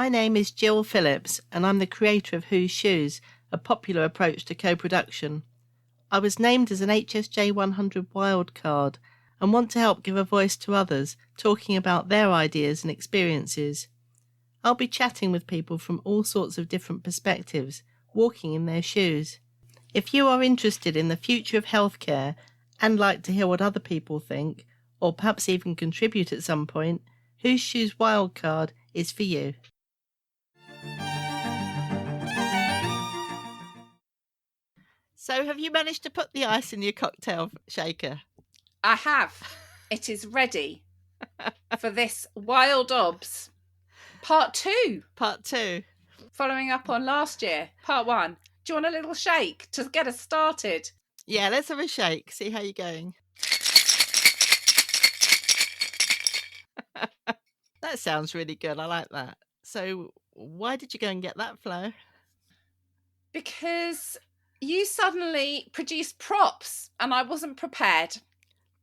My name is Jill Phillips, and I'm the creator of Whose Shoes, a popular approach to co-production. I was named as an HSJ 100 wildcard and want to help give a voice to others, talking about their ideas and experiences. I'll be chatting with people from all sorts of different perspectives, walking in their shoes. If you are interested in the future of healthcare and like to hear what other people think, or perhaps even contribute at some point, Whose Shoes Wildcard is for you. So have you managed to put the ice in your cocktail shaker? I have. It is ready for this Wild Obs Part 2. Part 2. Following up on last year, Part 1. Do you want a little shake to get us started? Yeah, let's have a shake. See how you're going. That sounds really good. I like that. So why did you go and get that, Flo? Because you suddenly produced props and I wasn't prepared.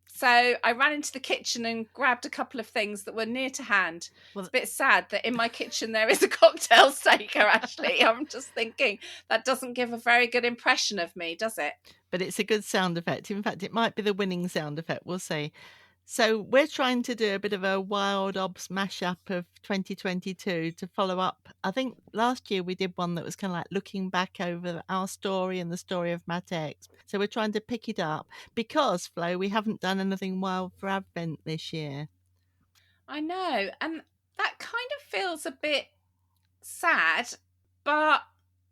So I ran into the kitchen and grabbed a couple of things that were near to hand. Well, it's a bit sad that in my kitchen there is a cocktail shaker, actually. I'm just thinking that doesn't give a very good impression of me, does it? But it's a good sound effect. In fact, it might be the winning sound effect, we'll see. So we're trying to do a bit of a Wild Obs mashup of 2022 to follow up. I think last year we did one that was kind of like looking back over our story and the story of Matt X. So we're trying to pick it up because, Flo, we haven't done anything wild for Advent this year. I know, and that kind of feels a bit sad, but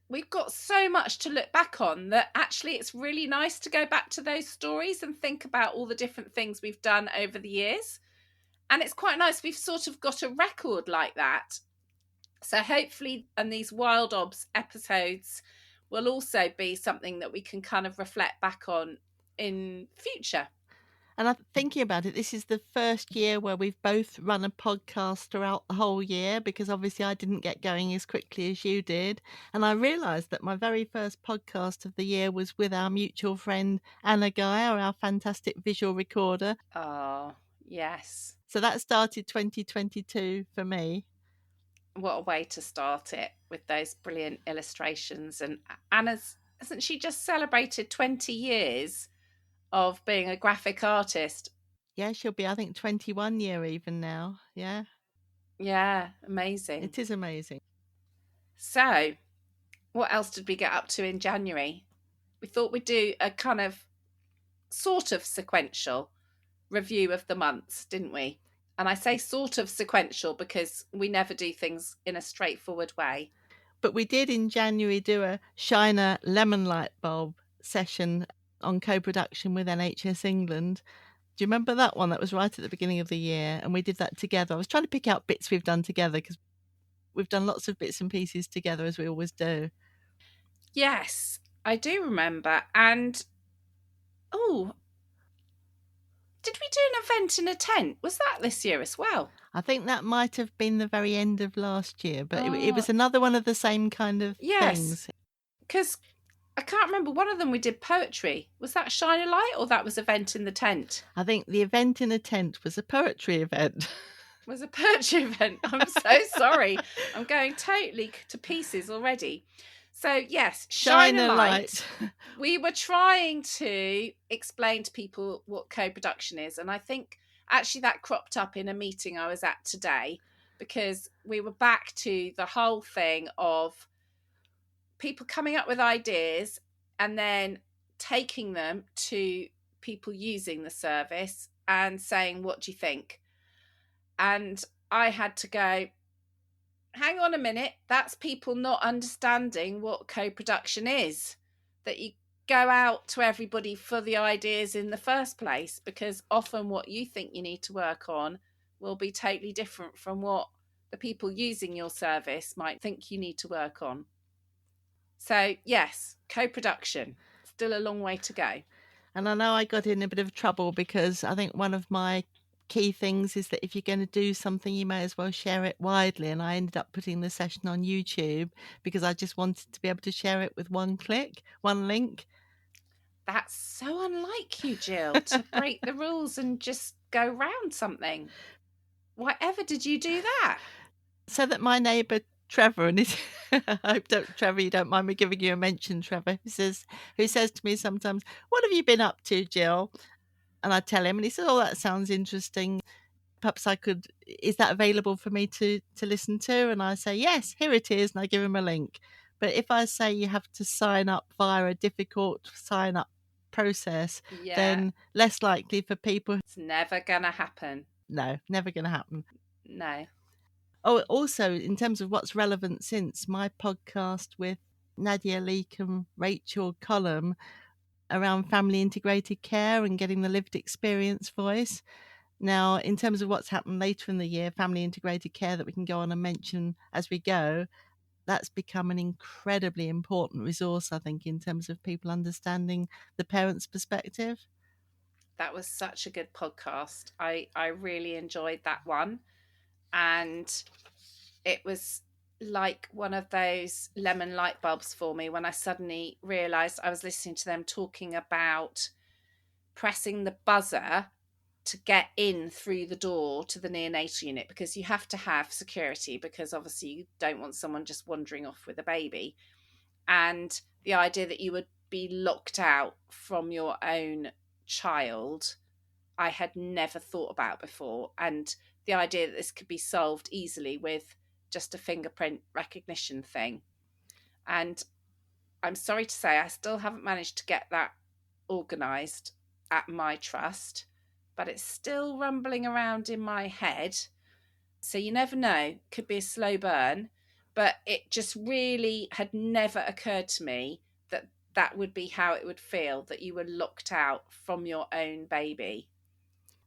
we've got so much to look back on that actually it's really nice to go back to those stories and think about all the different things we've done over the years. And it's quite nice. We've sort of got a record like that. So hopefully, and these Wild Obs episodes will also be something that we can kind of reflect back on in future. And I'm thinking about it, this is the first year where we've both run a podcast throughout the whole year, because obviously I didn't get going as quickly as you did. And I realised that my very first podcast of the year was with our mutual friend, Anna Geyer, our fantastic visual recorder. Oh, yes. So that started 2022 for me. What a way to start it with those brilliant illustrations. And Anna's, hasn't she just celebrated 20 years of being a graphic artist? Yeah, she'll be, I think, 21 year even now. Yeah. Yeah, amazing. It is amazing. So, what else did we get up to in January? We thought we'd do a kind of sort of sequential review of the months, didn't we? And I say sort of sequential because we never do things in a straightforward way. But we did in January do a Shiner lemon light bulb session on co-production with NHS England. Do you remember that one? That was right at the beginning of the year, and we did that together. I was trying to pick out bits we've done together because we've done lots of bits and pieces together, as we always do. Yes, I do remember. And did we do an event in a tent? Was that this year as well? I think that might have been the very end of last year, but it was another one of the same kind of things. Because I can't remember, one of them we did poetry. Was that Shine a Light or that was event in the tent? I think the event in a tent was a poetry event. It was a poetry event. I'm so sorry. I'm going totally to pieces already. So yes, Shine a Light. We were trying to explain to people what co-production is. And I think actually that cropped up in a meeting I was at today, because we were back to the whole thing of people coming up with ideas and then taking them to people using the service and saying, what do you think? And I had to go, hang on a minute, that's people not understanding what co-production is, that you go out to everybody for the ideas in the first place, because often what you think you need to work on will be totally different from what the people using your service might think you need to work on. So yes, co-production, still a long way to go. And I know I got in a bit of trouble because I think one of my key things is that if you're going to do something, you may as well share it widely. And I ended up putting the session on YouTube because I just wanted to be able to share it with one click, one link. That's so unlike you, Jill, to break the rules and just go round something. Why ever did you do that? So that my neighbour Trevor, and I hope Trevor, you don't mind me giving you a mention, Trevor, who says to me sometimes, "What have you been up to, Jill?" And I tell him, and he says, "Oh, that sounds interesting. Perhaps is that available for me to listen to?" And I say, "Yes, here it is," and I give him a link. But if I say you have to sign up via a difficult sign up process, then less likely for people. It's never gonna happen. No, never going to happen. No. Oh, also, in terms of what's relevant since, my podcast with Nadia Leek and Rachel Cullum around family integrated care and getting the lived experience voice. Now, in terms of what's happened later in the year, family integrated care that we can go on and mention as we go, that's become an incredibly important resource, I think, in terms of people understanding the parent's perspective. That was such a good podcast. I really enjoyed that one. And it was like one of those lemon light bulbs for me when I suddenly realised I was listening to them talking about pressing the buzzer to get in through the door to the neonatal unit, because you have to have security, because obviously you don't want someone just wandering off with a baby. And the idea that you would be locked out from your own child, I had never thought about before. And the idea that this could be solved easily with just a fingerprint recognition thing. And I'm sorry to say I still haven't managed to get that organised at my trust, but it's still rumbling around in my head. So you never know, could be a slow burn, but it just really had never occurred to me that that would be how it would feel, that you were locked out from your own baby.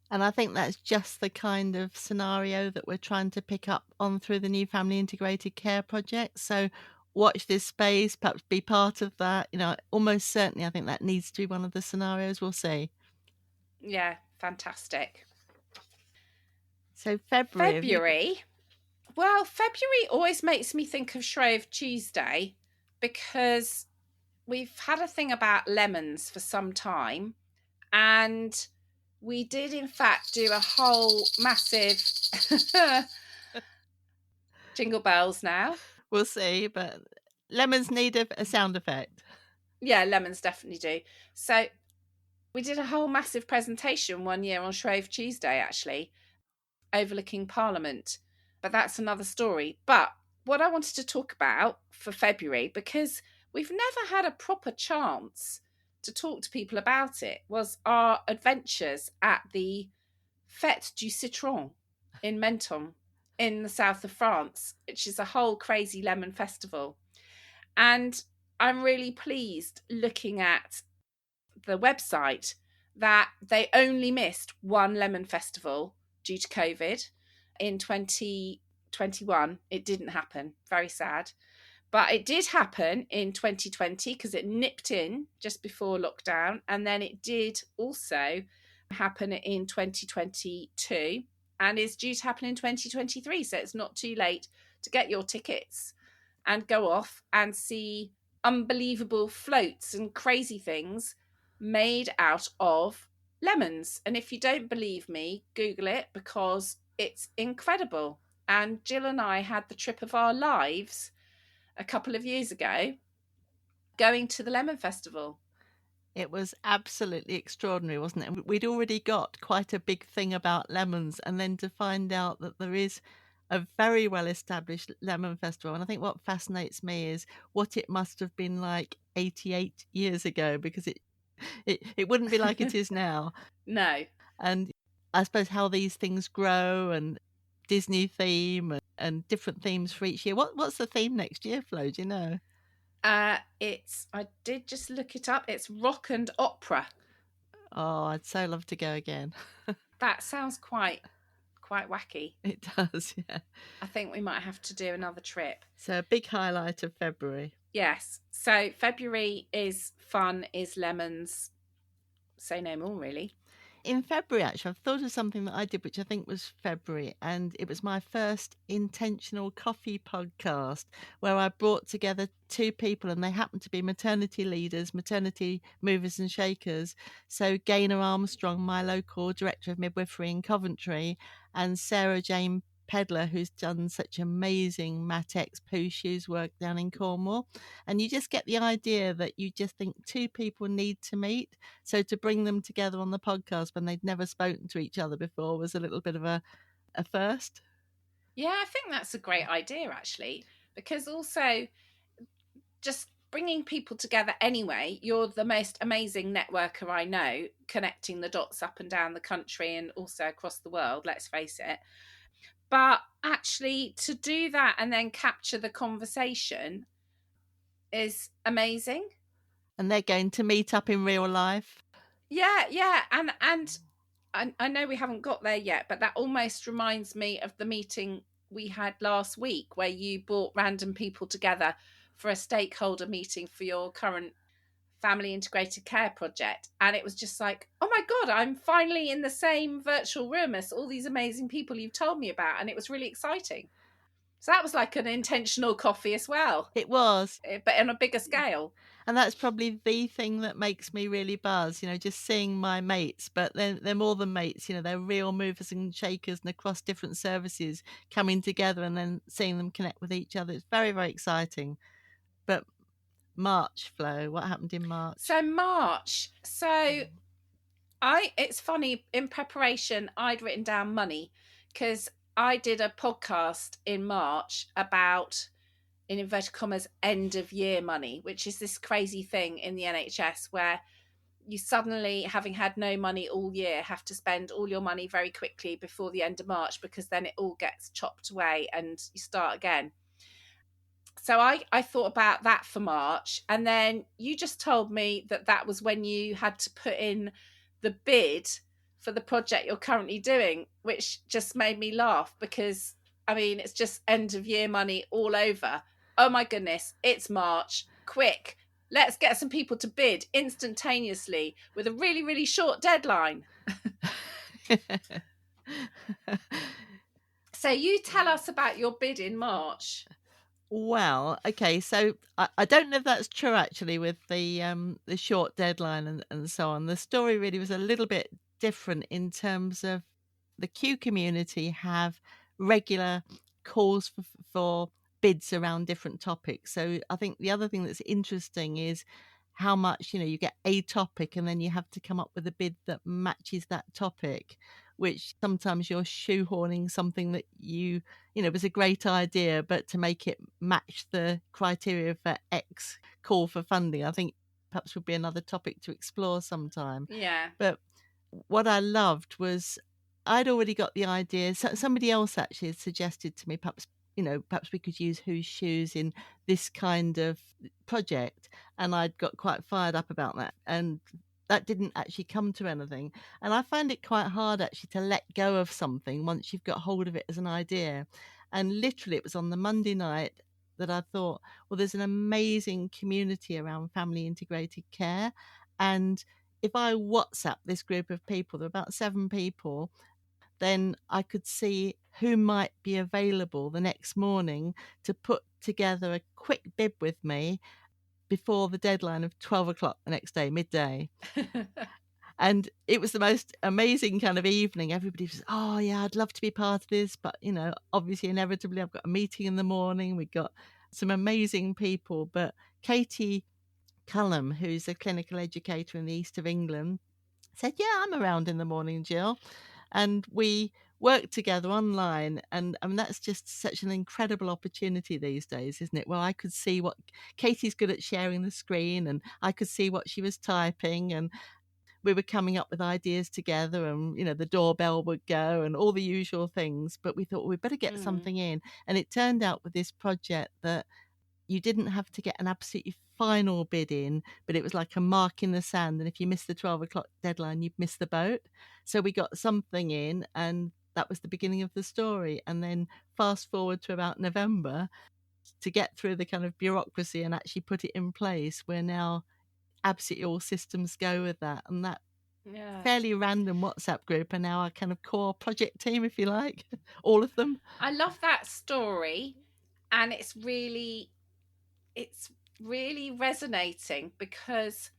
And I think that's just the kind of scenario that we're trying to pick up on through the new family integrated care project. So watch this space, perhaps be part of that. Almost certainly I think that needs to be one of the scenarios. We'll see. Yeah, fantastic. So February. Well, February always makes me think of Shrove Tuesday, because we've had a thing about lemons for some time, and we did in fact do a whole massive jingle bells now. We'll see, but lemons need a sound effect. Yeah, lemons definitely do. So we did a whole massive presentation one year on Shrove Tuesday, actually, overlooking Parliament. But that's another story. But what I wanted to talk about for February, because we've never had a proper chance to talk to people about it, was our adventures at the Fête du Citron in Menton in the south of France, which is a whole crazy lemon festival. And I'm really pleased, looking at the website, that they only missed one lemon festival due to COVID in 2021. It didn't happen. Very sad. But it did happen in 2020, because it nipped in just before lockdown. And then it did also happen in 2022 and is due to happen in 2023. So it's not too late to get your tickets and go off and see unbelievable floats and crazy things made out of lemons. And if you don't believe me, Google it, because it's incredible. And Jill and I had the trip of our lives a couple of years ago, going to the Lemon Festival. It was absolutely extraordinary, wasn't it? We'd already got quite a big thing about lemons, and then to find out that there is a very well-established lemon festival. And I think what fascinates me is what it must have been like 88 years ago, because it wouldn't be like it is now. No. And I suppose how these things grow, and Disney theme and different themes for each year. What's the theme next year, Flo? Do you know? I did just look it up. It's rock and opera. Oh, I'd so love to go again. That sounds quite wacky. It does, yeah. I think we might have to do another trip. So a big highlight of February. Yes. So February is fun, is lemons. Say no more, really. In February, actually, I've thought of something that I did, which I think was February, and it was my first intentional coffee podcast, where I brought together two people, and they happened to be maternity leaders, maternity movers and shakers. So Gaynor Armstrong, my local director of midwifery in Coventry, and Sarah Jane Pedler, who's done such amazing Matex poo shoes work down in Cornwall. And you just get the idea that you just think two people need to meet. So to bring them together on the podcast when they'd never spoken to each other before was a little bit of a first. Yeah, I think that's a great idea, actually, because also just bringing people together anyway. You're the most amazing networker I know, connecting the dots up and down the country and also across the world, let's face it. But actually, to do that and then capture the conversation is amazing. And they're going to meet up in real life. Yeah. And I know we haven't got there yet, but that almost reminds me of the meeting we had last week where you brought random people together for a stakeholder meeting for your current family integrated care project. And it was just like, oh my God, I'm finally in the same virtual room as all these amazing people you've told me about. And it was really exciting. So that was like an intentional coffee as well. It was. But on a bigger scale. And that's probably the thing that makes me really buzz, just seeing my mates. But they're more than mates, they're real movers and shakers and across different services coming together and then seeing them connect with each other. It's very, very exciting. But March, Flo, what happened in March? It's funny, in preparation, I'd written down money because I did a podcast in March about, in inverted commas, end of year money, which is this crazy thing in the NHS where you suddenly, having had no money all year, have to spend all your money very quickly before the end of March because then it all gets chopped away and you start again. So I thought about that for March, and then you just told me that was when you had to put in the bid for the project you're currently doing, which just made me laugh because, I mean, it's just end of year money all over. Oh my goodness, it's March. Quick, let's get some people to bid instantaneously with a really, really short deadline. So you tell us about your bid in March. Well, okay, so I don't know if that's true actually with the short deadline and so on. The story really was a little bit different in terms of the Q community have regular calls for bids around different topics. So I think the other thing that's interesting is how much, you get a topic and then you have to come up with a bid that matches that topic, which sometimes you're shoehorning something that was a great idea, but to make it match the criteria for X call for funding, I think perhaps would be another topic to explore sometime. Yeah. But what I loved was I'd already got the idea. So somebody else actually had suggested to me, perhaps we could use Whose Shoes in this kind of project. And I'd got quite fired up about that. And that didn't actually come to anything. And I find it quite hard actually to let go of something once you've got hold of it as an idea. And literally it was on the Monday night that I thought, well, there's an amazing community around family integrated care. And if I WhatsApp this group of people, there are about 7 people, then I could see who might be available the next morning to put together a quick bid with me before the deadline of 12 o'clock the next day, midday. And it was the most amazing kind of evening. Everybody was, oh yeah, I'd love to be part of this. But, obviously, inevitably, I've got a meeting in the morning. We got some amazing people. But Katie Cullum, who's a clinical educator in the east of England, said, yeah, I'm around in the morning, Jill. And we worked together online. And that's just such an incredible opportunity these days, isn't it? Well, I could see what Katie's good at sharing the screen, and I could see what she was typing, and we were coming up with ideas together, and the doorbell would go and all the usual things. But we thought, well, we better get something in. And it turned out with this project that you didn't have to get an absolutely final bid in, but it was like a mark in the sand. And if you missed the 12 o'clock deadline, you'd miss the boat. So we got something in, and that was the beginning of the story. And then fast forward to about November, to get through the kind of bureaucracy and actually put it in place, we're now absolutely all systems go with that. And that fairly random WhatsApp group are now our kind of core project team, if you like, all of them. I love that story. And it's really resonating because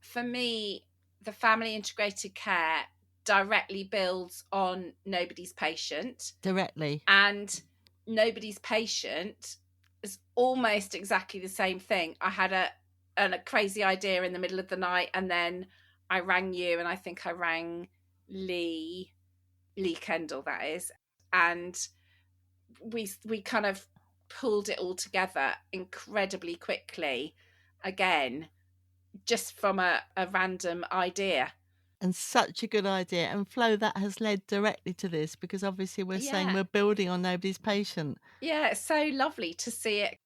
for me, the family integrated care directly builds on Nobody's Patient. Directly. And Nobody's Patient is almost exactly the same thing. I had a crazy idea in the middle of the night, and then I rang you, and I think I rang Lee Kendall, that is, and we kind of pulled it all together incredibly quickly, again, just from a random idea. And such a good idea. And Flo, that has led directly to this, because obviously we're saying we're building on Nobody's Patient. Yeah, it's so lovely to see it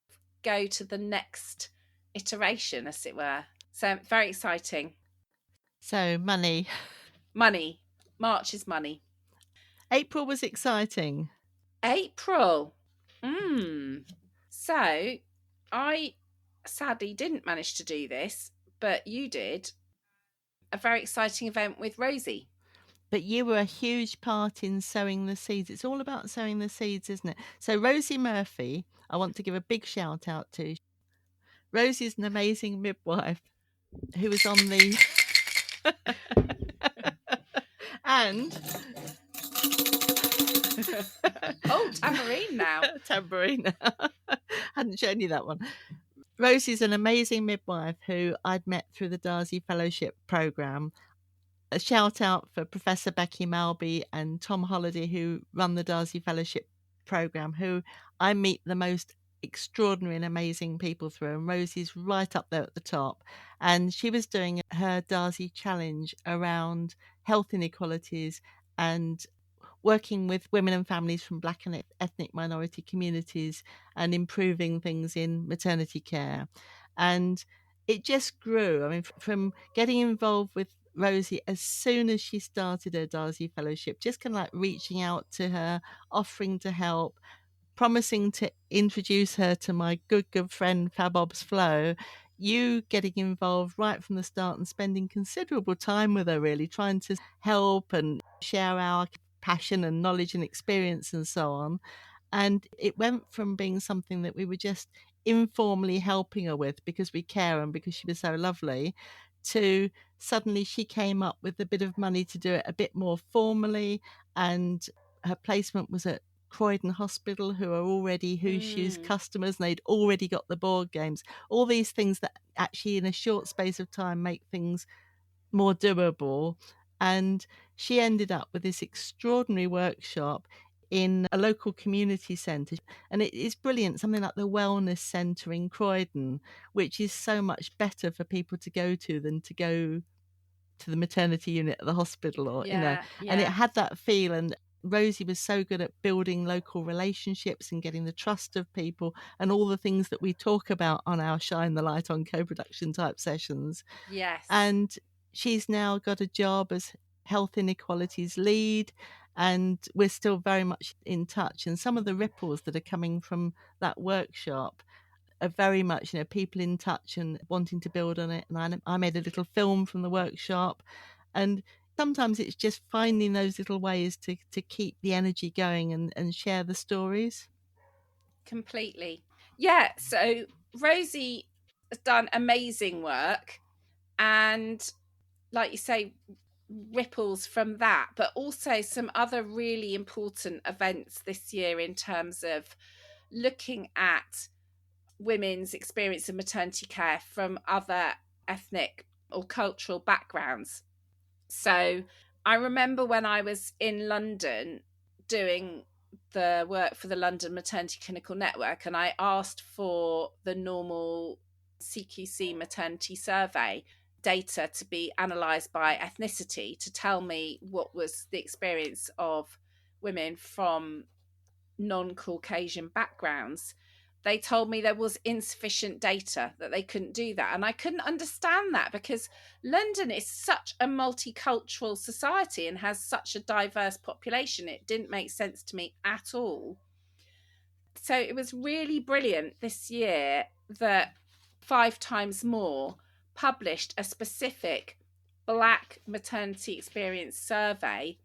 go to the next iteration, as it were. So very exciting. So money. March is money. April was exciting. April. So I sadly didn't manage to do this, but you did. A very exciting event with Rosie. But you were a huge part in sowing the seeds. It's all about sowing the seeds, isn't it? So Rosie Murphy, I want to give a big shout out to. Rosie's an amazing midwife who was on the... and... Oh, tambourine now. Tambourine. Hadn't shown you that one. Rosie's an amazing midwife who I'd met through the Darcy Fellowship programme. A shout out for Professor Becky Malby and Tom Holliday, who run the Darcy Fellowship programme, who I meet the most extraordinary and amazing people through. And Rosie's right up there at the top. And she was doing her Darcy challenge around health inequalities and working with women and families from Black and ethnic minority communities and improving things in maternity care. And it just grew. I mean, from getting involved with Rosie as soon as she started her Darcy Fellowship, just kind of like reaching out to her, offering to help, promising to introduce her to my good friend Fabob's Flo, you getting involved right from the start and spending considerable time with her, really trying to help and share our passion and knowledge and experience and so on. And it went from being something that we were just informally helping her with because we care and because she was so lovely, to suddenly she came up with a bit of money to do it a bit more formally, and her placement was at Croydon Hospital, who are already Who Shoes customers, and they'd already got the board games. All these things that actually in a short space of time make things more doable. And she ended up with this extraordinary workshop in a local community centre, and it is brilliant, something like the Wellness Centre in Croydon, which is so much better for people to go to than to go to the maternity unit at the hospital, or and it had that feel. And Rosie was so good at building local relationships and getting the trust of people and all the things that we talk about on our Shine the Light on co-production type sessions. Yes. And she's now got a job as health inequalities lead, and we're still very much in touch. And some of the ripples that are coming from that workshop are very much, people in touch and wanting to build on it. And I made a little film from the workshop. And sometimes it's just finding those little ways to keep the energy going and share the stories. Completely. Yeah, so Rosie has done amazing work, and like you say, ripples from that, but also some other really important events this year in terms of looking at women's experience of maternity care from other ethnic or cultural backgrounds. So I remember when I was in London doing the work for the London Maternity Clinical Network, and I asked for the normal CQC maternity survey data to be analysed by ethnicity to tell me what was the experience of women from non-Caucasian backgrounds. They told me there was insufficient data, that they couldn't do that. And I couldn't understand that, because London is such a multicultural society and has such a diverse population. It didn't make sense to me at all. So it was really brilliant this year that 5 Times More published a specific Black maternity experience survey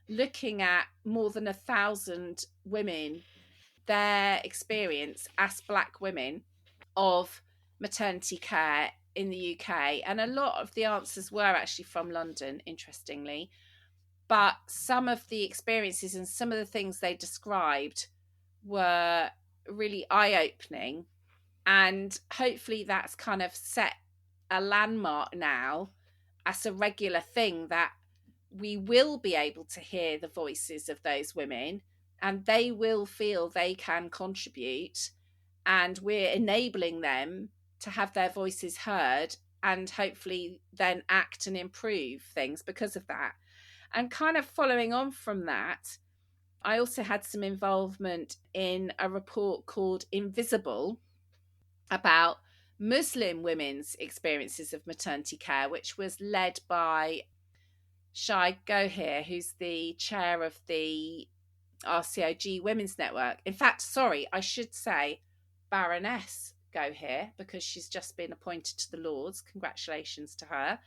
looking at more than 1,000 women, their experience as Black women of maternity care in the UK. And a lot of the answers were actually from London, interestingly. But some of the experiences and some of the things they described were really eye-opening. And hopefully that's kind of set a landmark now as a regular thing, that we will be able to hear the voices of those women and they will feel they can contribute, and we're enabling them to have their voices heard and hopefully then act and improve things because of that. And kind of following on from that, I also had some involvement in a report called Invisible about Muslim women's experiences of maternity care, which was led by Shai Gohir, who's the chair of the RCOG Women's Network. In fact, sorry, I should say Baroness Gohir, because she's just been appointed to the Lords. Congratulations to her.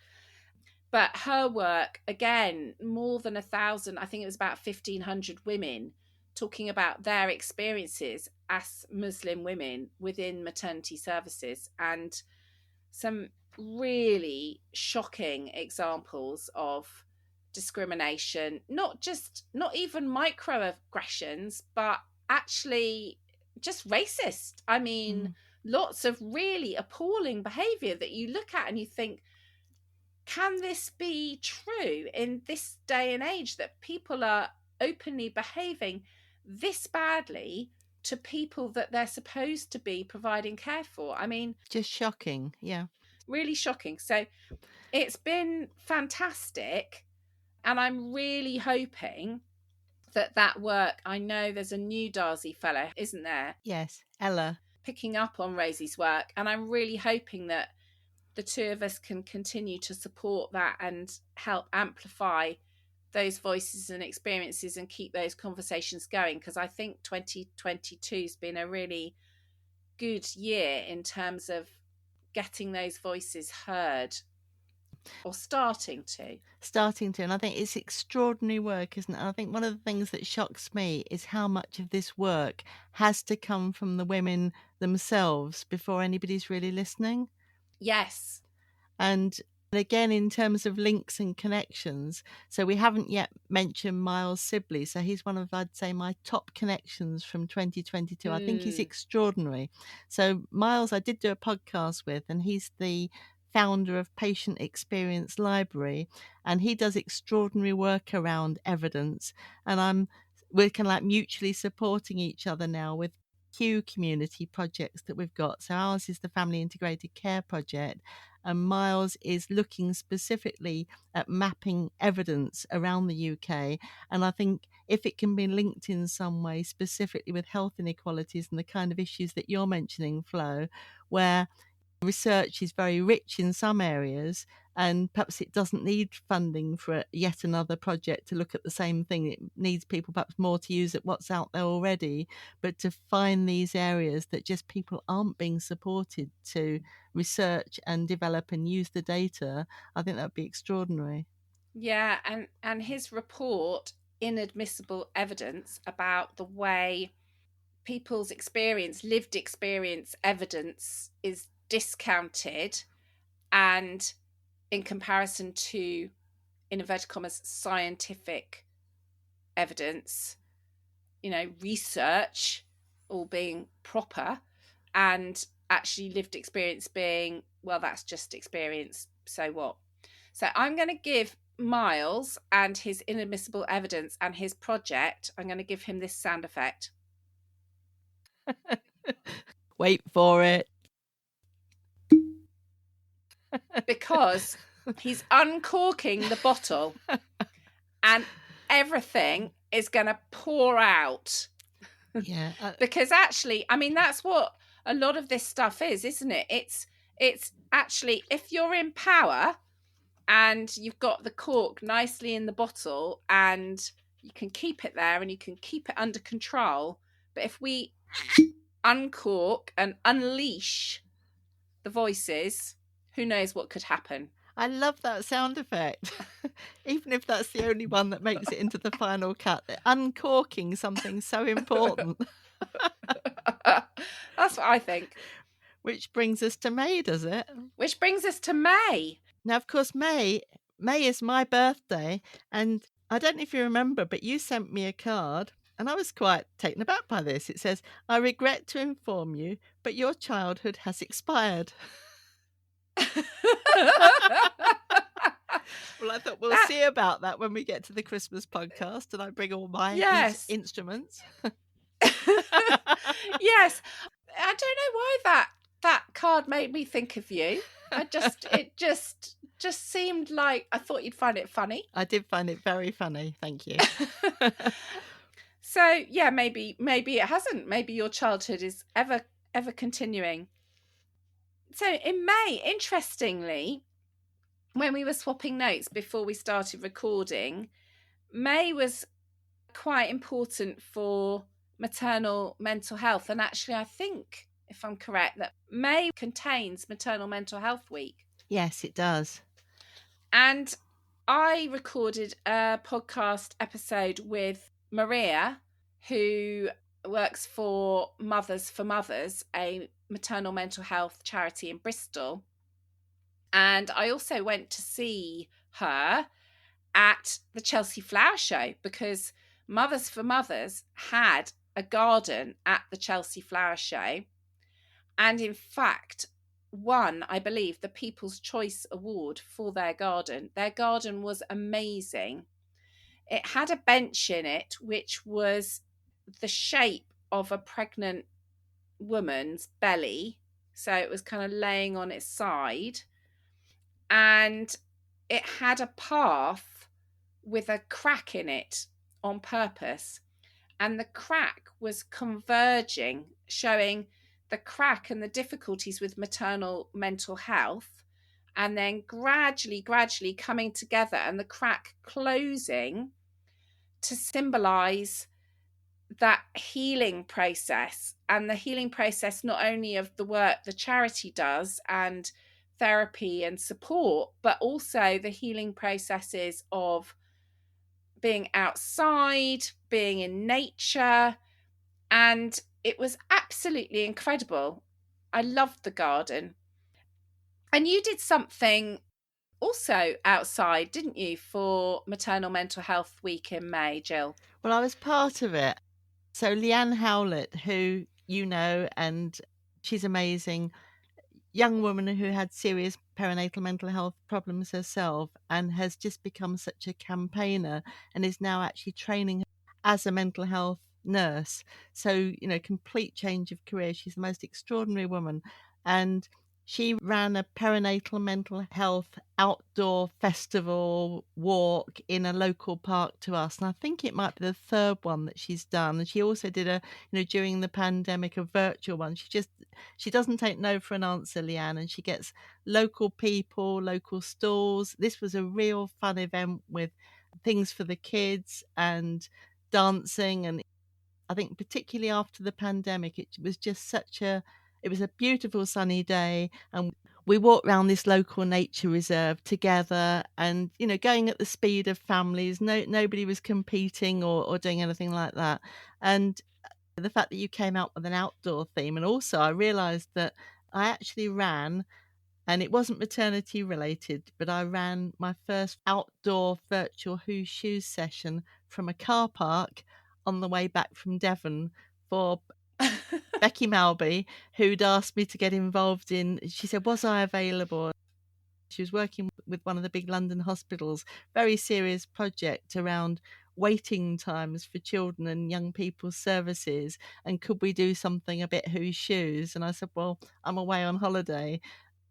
But her work, again, more than 1,000, I think it was about 1,500 women talking about their experiences as Muslim women within maternity services, and some really shocking examples of discrimination, not even microaggressions, but actually just racist. I mean, lots of really appalling behaviour that you look at and you think, can this be true in this day and age, that people are openly behaving this badly to people that they're supposed to be providing care for? I mean, just shocking. Yeah, really shocking. So it's been fantastic, and I'm really hoping that work, I know there's a new Darcy fellow, isn't there? Yes, Ella, picking up on Rosie's work, and I'm really hoping that the two of us can continue to support that and help amplify those voices and experiences and keep those conversations going, because I think 2022 has been a really good year in terms of getting those voices heard, or starting to. And I think it's extraordinary work, isn't it? And I think one of the things that shocks me is how much of this work has to come from the women themselves before anybody's really listening. Yes. And again, in terms of links and connections, so we haven't yet mentioned Miles Sibley. So he's one of, I'd say, my top connections from 2022. I think he's extraordinary. So Miles, I did do a podcast with, and he's the founder of Patient Experience Library, and he does extraordinary work around evidence. And we're kind of like mutually supporting each other now with Q community projects that we've got. So ours is the Family Integrated Care Project, and Miles is looking specifically at mapping evidence around the UK. And I think if it can be linked in some way specifically with health inequalities and the kind of issues that you're mentioning, Flo, where research is very rich in some areas and perhaps it doesn't need funding for yet another project to look at the same thing. It needs people perhaps more to use at what's out there already, but to find these areas that just people aren't being supported to research and develop and use the data, I think that would be extraordinary. Yeah, and his report, Inadmissible Evidence, about the way people's experience, lived experience evidence is discounted, and in comparison to, in inverted commas, scientific evidence, research all being proper, and actually lived experience being, well, that's just experience, so what? So I'm going to give Miles and his Inadmissible Evidence and his project, I'm going to give him this sound effect. Wait for it. Because he's uncorking the bottle and everything is going to pour out. Yeah. Because actually, I mean, that's what a lot of this stuff is, isn't it? It's actually, if you're in power and you've got the cork nicely in the bottle and you can keep it there and you can keep it under control, but if we uncork and unleash the voices, who knows what could happen. I love that sound effect. Even if that's the only one that makes it into the final cut. Uncorking something so important. That's what I think. Which brings us to May, does it? Which brings us to May. Now, of course, May is my birthday, and I don't know if you remember, but you sent me a card and I was quite taken aback by this. It says, "I regret to inform you, but your childhood has expired." Well, I thought we'll see about that when we get to the Christmas podcast and I bring all my instruments. Yes. I don't know why that card made me think of you. It just seemed like I thought you'd find it funny. I did find it very funny. Thank you. So yeah, maybe it hasn't. Maybe your childhood is ever continuing. So in May, interestingly, when we were swapping notes before we started recording, May was quite important for maternal mental health. And actually, I think, if I'm correct, that May contains Maternal Mental Health Week. Yes, it does. And I recorded a podcast episode with Maria, who works for Mothers for Mothers, a maternal mental health charity in Bristol. And I also went to see her at the Chelsea Flower Show because Mothers for Mothers had a garden at the Chelsea Flower Show. And in fact, won, I believe, the People's Choice Award for their garden. Their garden was amazing. It had a bench in it, which was the shape of a pregnant woman's belly. So it was kind of laying on its side. And it had a path with a crack in it on purpose. And the crack was converging, showing the crack and the difficulties with maternal mental health, and then gradually coming together and the crack closing to symbolize that healing process, and the healing process not only of the work the charity does and therapy and support, but also the healing processes of being outside, being in nature. And it was absolutely incredible. I loved the garden. And you did something also outside, didn't you, for Maternal Mental Health Week in May, Jill? Well, I was part of it. So Leanne Howlett, who you know, and she's amazing, young woman who had serious perinatal mental health problems herself and has just become such a campaigner and is now actually training as a mental health nurse. So, complete change of career. She's the most extraordinary woman. And she ran a perinatal mental health outdoor festival walk in a local park to us. And I think it might be the third one that she's done. And she also did during the pandemic, a virtual one. She doesn't take no for an answer, Leanne, and she gets local people, local stalls. This was a real fun event with things for the kids and dancing. And I think particularly after the pandemic, it was just it was a beautiful sunny day, and we walked around this local nature reserve together and, going at the speed of families. Nobody was competing or doing anything like that. And the fact that you came out with an outdoor theme, and also I realised that I actually ran, and it wasn't maternity related, but I ran my first outdoor virtual Who Shoes session from a car park on the way back from Devon for Becky Malby, who'd asked me to get involved in, she said, was I available? She was working with one of the big London hospitals, very serious project around waiting times for children and young people's services, and could we do something a bit Who Shoes? And I said, well, I'm away on holiday,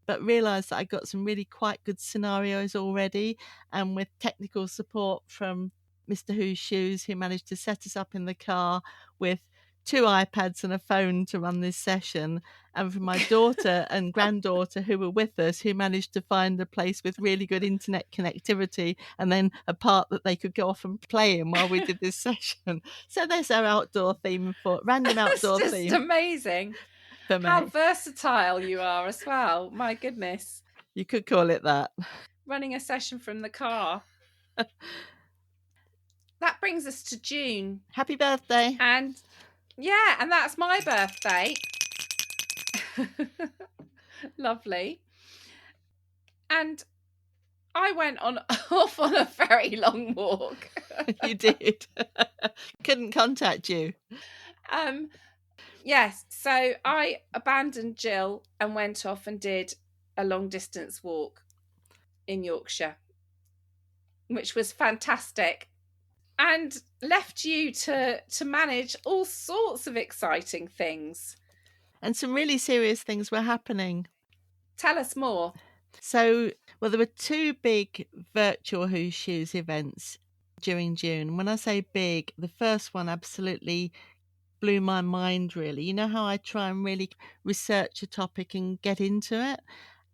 but realised that I got some really quite good scenarios already, and with technical support from Mr. Who Shoes, who managed to set us up in the car with 2 iPads and a phone to run this session, and from my daughter and granddaughter who were with us, who managed to find a place with really good internet connectivity and then a park that they could go off and play in while we did this session. So there's our outdoor theme for random outdoor That's theme. just amazing. How versatile you are as well. My goodness. You could call it that. Running a session from the car. That brings us to June. Happy birthday. And that's my birthday. Lovely. And I went off on a very long walk. You did. Couldn't contact you. Yes, so I abandoned Jill and went off and did a long distance walk in Yorkshire, which was fantastic, and left you to manage all sorts of exciting things. And some really serious things were happening. Tell us more. So, well, there were two big virtual Who Shoes events during June. When I say big, the first one absolutely blew my mind, really. You know how I try and really research a topic and get into it?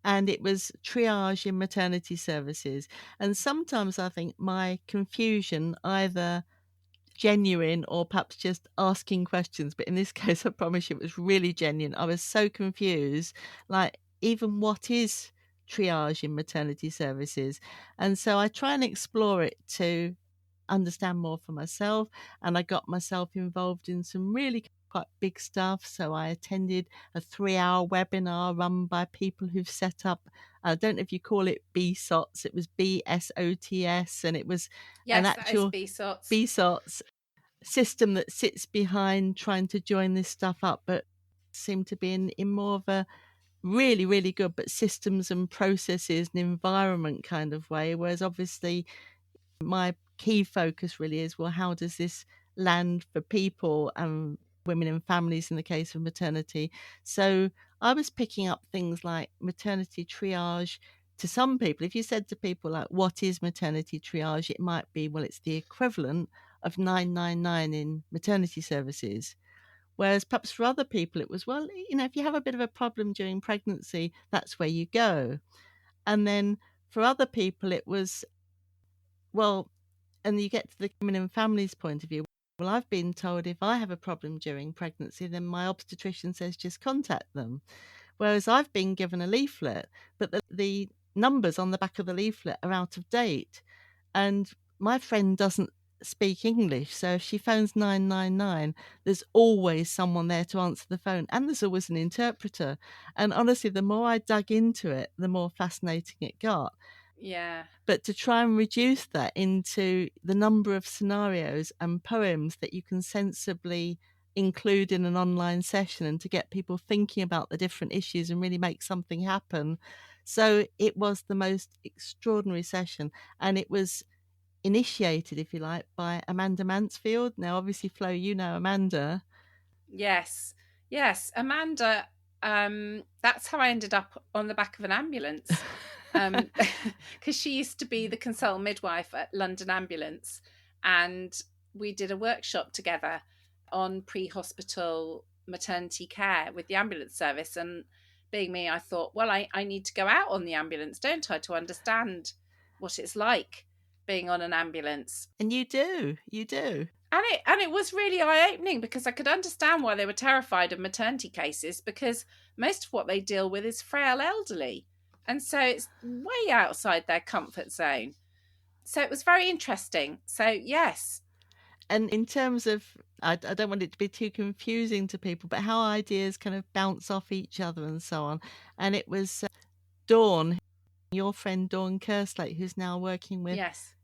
And it was triage in maternity services. And sometimes I think my confusion, either genuine or perhaps just asking questions, but in this case I promise you it was really genuine. I was so confused, like, even what is triage in maternity services? And so I try and explore it to understand more for myself, and I got myself involved in some really quite big stuff. So I attended a 3-hour webinar run by people who've set up, I don't know if you call it BSOTs, it was BSOTS, and it was an actual BSOTs system that sits behind trying to join this stuff up, but seemed to be in more of a really, really good, but systems and processes and environment kind of way. Whereas obviously my key focus really is, well, how does this land for people and women and families in the case of maternity? So I was picking up things like maternity triage. To some people, if you said to people, like, what is maternity triage? It might be, well, it's the equivalent of 999 in maternity services. Whereas perhaps for other people, it was, well, if you have a bit of a problem during pregnancy, that's where you go. And then for other people, it was, well, and you get to the women and families point of view. Well, I've been told if I have a problem during pregnancy, then my obstetrician says just contact them. Whereas I've been given a leaflet, but the numbers on the back of the leaflet are out of date. And my friend doesn't speak English, so if she phones 999, there's always someone there to answer the phone, and there's always an interpreter. And honestly, the more I dug into it, the more fascinating it got. Yeah. But to try and reduce that into the number of scenarios and poems that you can sensibly include in an online session, and to get people thinking about the different issues and really make something happen. So it was the most extraordinary session, and it was initiated, if you like, by Amanda Mansfield. Now, obviously, Flo, you know Amanda. Yes, Amanda. That's how I ended up on the back of an ambulance, because she used to be the consultant midwife at London Ambulance, and we did a workshop together on pre-hospital maternity care with the ambulance service. And being me, I thought, well, I need to go out on the ambulance, don't I, to understand what it's like being on an ambulance. And you do. And it was really eye-opening, because I could understand why they were terrified of maternity cases, because most of what they deal with is frail elderly. And so it's way outside their comfort zone. So it was very interesting. So, yes. And in terms of, I don't want it to be too confusing to people, but how ideas kind of bounce off each other and so on. And it was Dawn, your friend Dawn Kerslake, who's now working with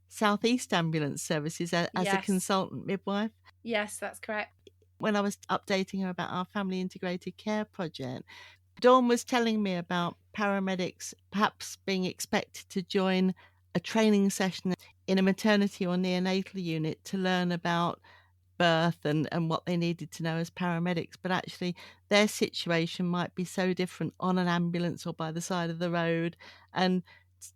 South East Ambulance Services as a consultant midwife. Yes, that's correct. When I was updating her about our family integrated care project, Dawn was telling me about paramedics perhaps being expected to join a training session in a maternity or neonatal unit to learn about birth and what they needed to know as paramedics, but actually their situation might be so different on an ambulance or by the side of the road, and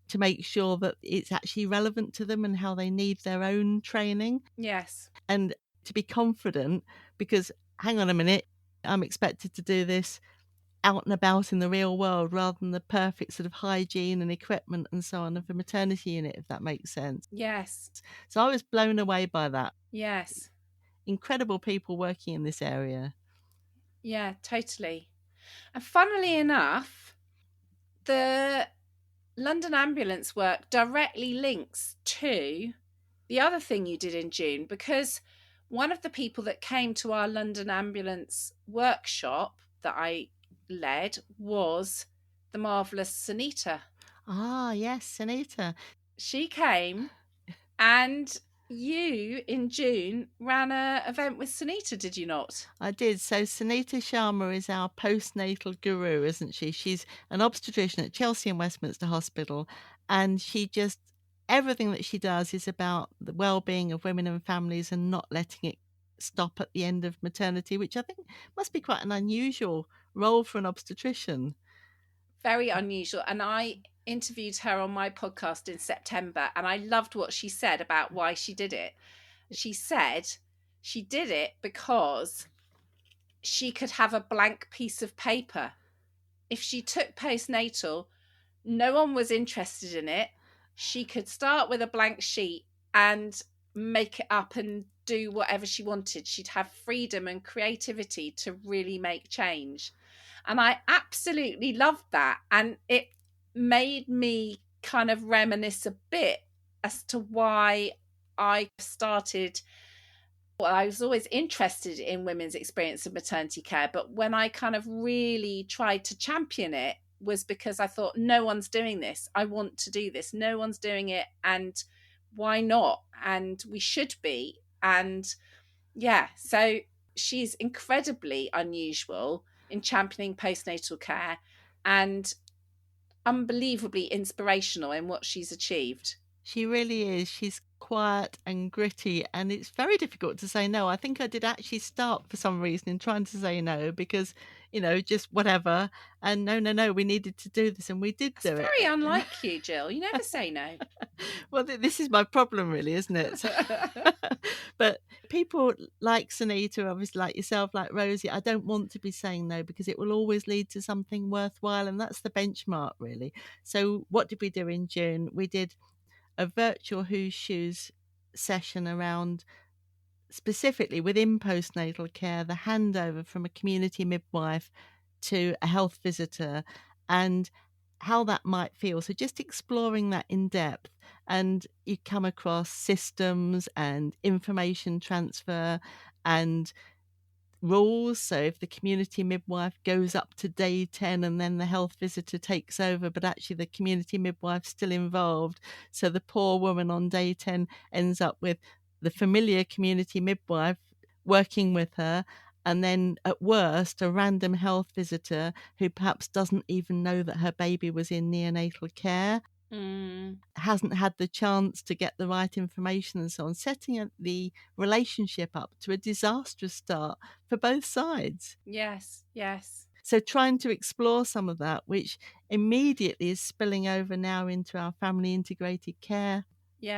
to make sure that it's actually relevant to them and how they need their own training. Yes. And to be confident, because hang on a minute, I'm expected to do this out and about in the real world rather than the perfect sort of hygiene and equipment and so on of a maternity unit, if that makes sense. Yes. So I was blown away by that. Yes. Incredible people working in this area. Yeah, totally. And funnily enough, the London Ambulance work directly links to the other thing you did in June, because one of the people that came to our London Ambulance workshop that I led was the marvellous Sunita. Ah, yes, Sunita. She came and you in June ran an event with Sunita, did you not? I did. So Sunita Sharma is our postnatal guru, isn't she? She's an obstetrician at Chelsea and Westminster Hospital, and she just, everything that she does is about the well-being of women and families and not letting it stop at the end of maternity, which I think must be quite an unusual role for an obstetrician. Very unusual. And I interviewed her on my podcast in September, and I loved what she said about why she did it. She said she did it because she could have a blank piece of paper. If she took postnatal, no one was interested in it. She could start with a blank sheet and make it up and do whatever she wanted. She'd have freedom and creativity to really make change. And I absolutely loved that. And it made me kind of reminisce a bit as to why I started. Well, I was always interested in women's experience of maternity care, but when I kind of really tried to champion it was because I thought, no one's doing this. I want to do this. No one's doing it. And why not? And we should be. And yeah, so she's incredibly unusual in championing postnatal care and unbelievably inspirational in what she's achieved. She really is. She's quiet and gritty, and it's very difficult to say no. I think I did actually start for some reason in trying to say no because, just whatever. And no, we needed to do this, and we did do it. It's very unlike you, Jill. You never say no. Well, this is my problem, really, isn't it? But people like Sunita, obviously like yourself, like Rosie, I don't want to be saying no because it will always lead to something worthwhile, and that's the benchmark, really. So what did we do in June? We did a virtual Who's Shoes session around, specifically within postnatal care, the handover from a community midwife to a health visitor and how that might feel. So just exploring that in depth, and you come across systems and information transfer and rules. So if the community midwife goes up to day 10 and then the health visitor takes over, but actually the community midwife's still involved, so the poor woman on day 10 ends up with the familiar community midwife working with her, and then at worst a random health visitor who perhaps doesn't even know that her baby was in neonatal care, hasn't had the chance to get the right information and so on, setting the relationship up to a disastrous start for both sides. Yes. So trying to explore some of that, which immediately is spilling over now into our family integrated care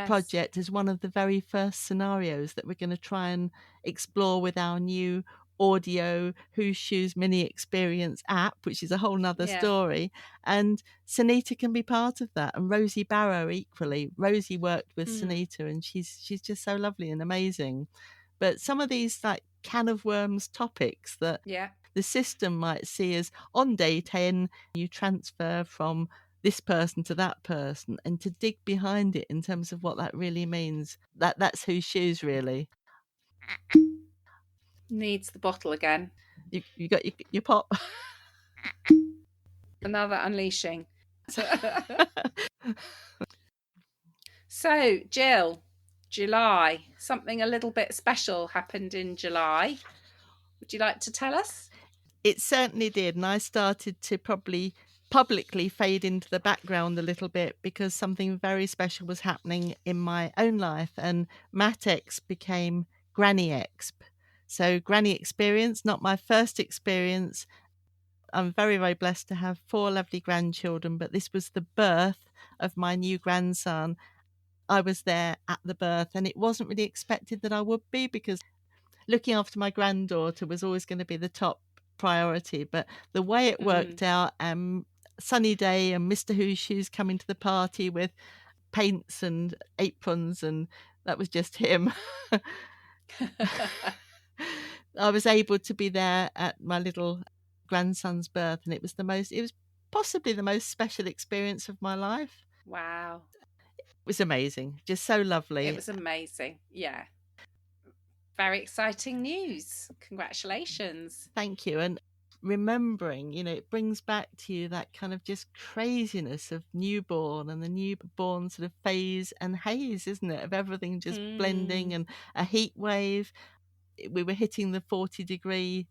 project, as one of the very first scenarios that we're going to try and explore with our new audio Who's Shoes mini experience app, which is a whole nother story. And Sunita can be part of that, and Rosie Barrow equally. Rosie worked with Sunita, and she's just so lovely and amazing. But some of these like can of worms topics that the system might see as on day 10 you transfer from this person to that person, and to dig behind it in terms of what that really means, that's Who's Shoes, really. Needs the bottle again. You got your pop. Another unleashing. So, Jill, July, something a little bit special happened in July. Would you like to tell us? It certainly did, and I started to probably publicly fade into the background a little bit because something very special was happening in my own life, and Matex became Granny Exp. So Granny Experience, not my first experience. I'm very, very blessed to have 4 lovely grandchildren, but this was the birth of my new grandson. I was there at the birth, and it wasn't really expected that I would be because looking after my granddaughter was always going to be the top priority. But the way it worked out, sunny day, and Mr. Who's Shoes coming to the party with paints and aprons, and that was just him. I was able to be there at my little grandson's birth, and it was possibly the most special experience of my life. Wow. It was amazing. Just so lovely. It was amazing. Yeah. Very exciting news. Congratulations. Thank you. And remembering, it brings back to you that kind of just craziness of newborn and the newborn sort of phase and haze, isn't it? Of everything just blending, and a heat wave. We were hitting the 40-degree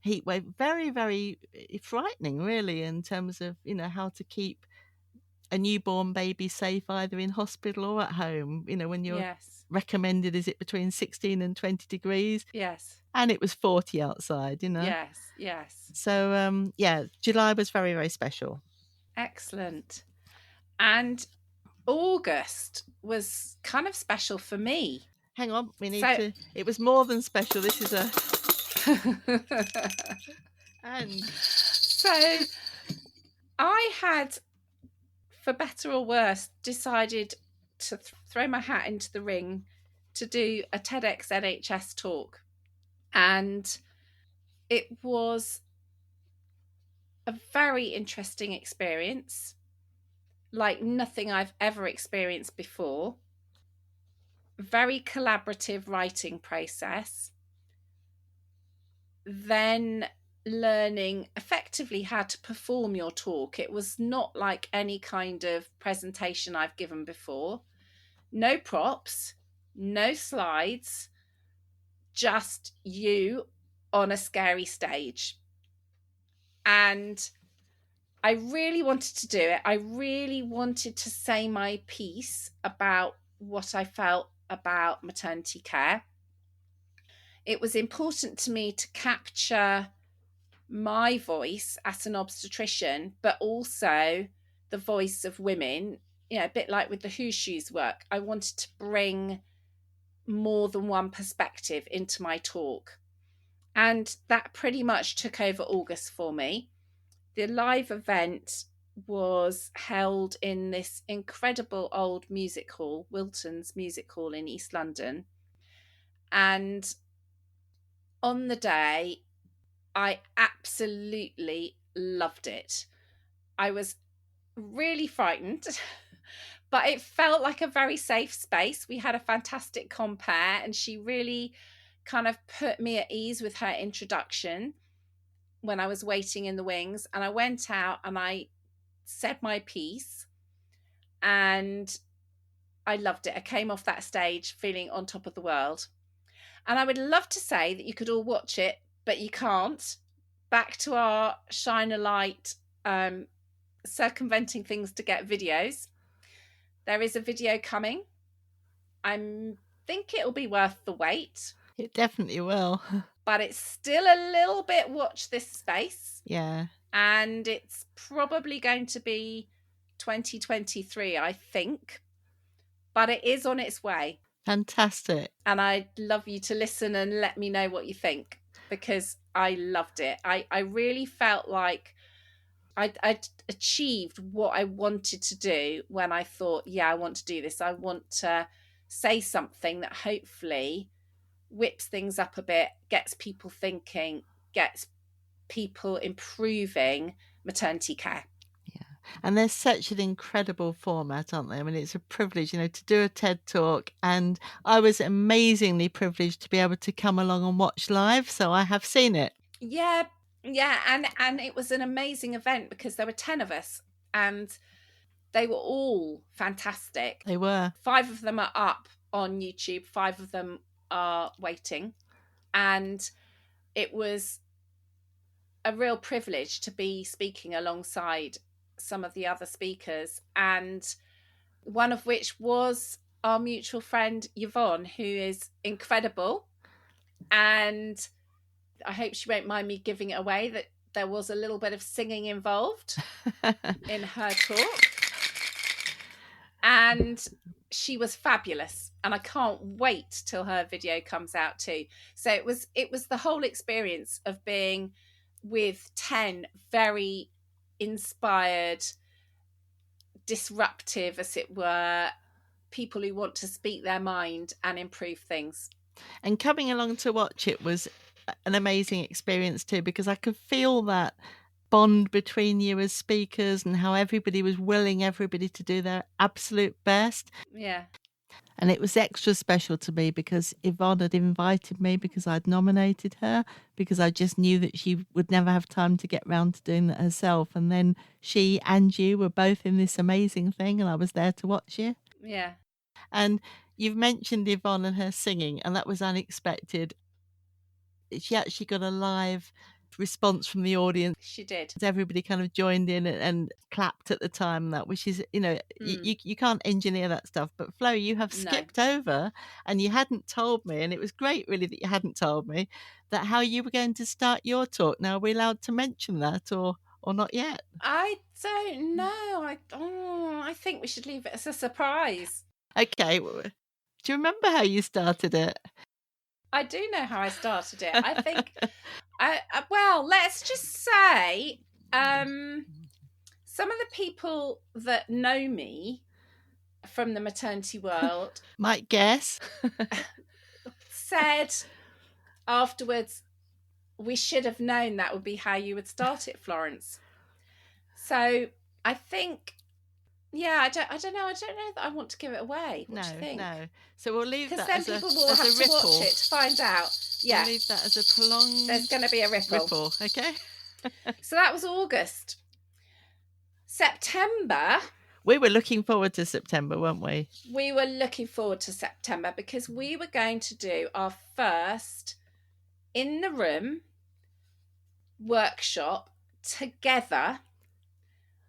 heat wave. Very, very frightening, really, in terms of, how to keep a newborn baby safe either in hospital or at home, when you're recommended, is it between 16 and 20 degrees? Yes. And it was 40 outside, Yes. So, July was very, very special. Excellent. And August was kind of special for me. Hang on, we need to... It was more than special. This is a... And... So, I had, for better or worse, decided to throw my hat into the ring to do a TEDx NHS talk. And it was a very interesting experience, like nothing I've ever experienced before. Very collaborative writing process. Then learning effectively how to perform your talk. It was not like any kind of presentation I've given before. No props, no slides, just you on a scary stage. And I really wanted to do it. I really wanted to say my piece about what I felt about maternity care. It was important to me to capture my voice as an obstetrician, but also the voice of women, a bit like with the Who Shoes work. I wanted to bring more than one perspective into my talk. And that pretty much took over August for me. The live event was held in this incredible old music hall, Wilton's Music Hall in East London. And on the day, I absolutely loved it. I was really frightened, but it felt like a very safe space. We had a fantastic compere, and she really kind of put me at ease with her introduction when I was waiting in the wings. And I went out and I said my piece, and I loved it. I came off that stage feeling on top of the world. And I would love to say that you could all watch it, but you can't. Back to our shine a light, circumventing things to get videos. There is a video coming. I think it'll be worth the wait. It definitely will. But it's still a little bit watch this space. Yeah. And it's probably going to be 2023, I think. But it is on its way. Fantastic. And I'd love you to listen and let me know what you think, because I loved it. I really felt like I'd achieved what I wanted to do when I thought, I want to do this. I want to say something that hopefully whips things up a bit, gets people thinking, gets people improving maternity care. And they're such an incredible format, aren't they? I mean, it's a privilege, to do a TED Talk. And I was amazingly privileged to be able to come along and watch live. So I have seen it. Yeah. And it was an amazing event because there were 10 of us and they were all fantastic. They were. 5 of them are up on YouTube. 5 of them are waiting. And it was a real privilege to be speaking alongside some of the other speakers, and one of which was our mutual friend Yvonne, who is incredible. And I hope she won't mind me giving it away that there was a little bit of singing involved in her talk, and she was fabulous, and I can't wait till her video comes out too. So it was the whole experience of being with 10 very inspired, disruptive, as it were, people who want to speak their mind and improve things. And coming along to watch it was an amazing experience too, because I could feel that bond between you as speakers and how everybody was willing everybody to do their absolute best. Yeah. And it was extra special to me because Yvonne had invited me because I'd nominated her, because I just knew that she would never have time to get round to doing that herself. And then she and you were both in this amazing thing, and I was there to watch you. Yeah. And you've mentioned Yvonne and her singing, and that was unexpected. She actually got a live response from the audience. She did. Everybody kind of joined in and clapped at the time, that, which is, you can't engineer that stuff. But Flo, you have skipped over, and you hadn't told me, and it was great really that you hadn't told me that how you were going to start your talk. Now, are we allowed to mention that or not yet? I don't know. I think we should leave it as a surprise. Okay. Do you remember how you started it? I do know how I started it. I think, well, let's just say some of the people that know me from the maternity world might guess said afterwards, we should have known that would be how you would start it, Florence. So I think, yeah, I don't know that I want to give it away. What do you think? No. So we'll leave that as a ripple. Because then people will have to watch it to find out. Yeah. We'll leave that as a prolonged... There's going to be a ripple. Okay. So that was August. September... We were looking forward to September, weren't we? We were looking forward to September because we were going to do our first in-the-room workshop together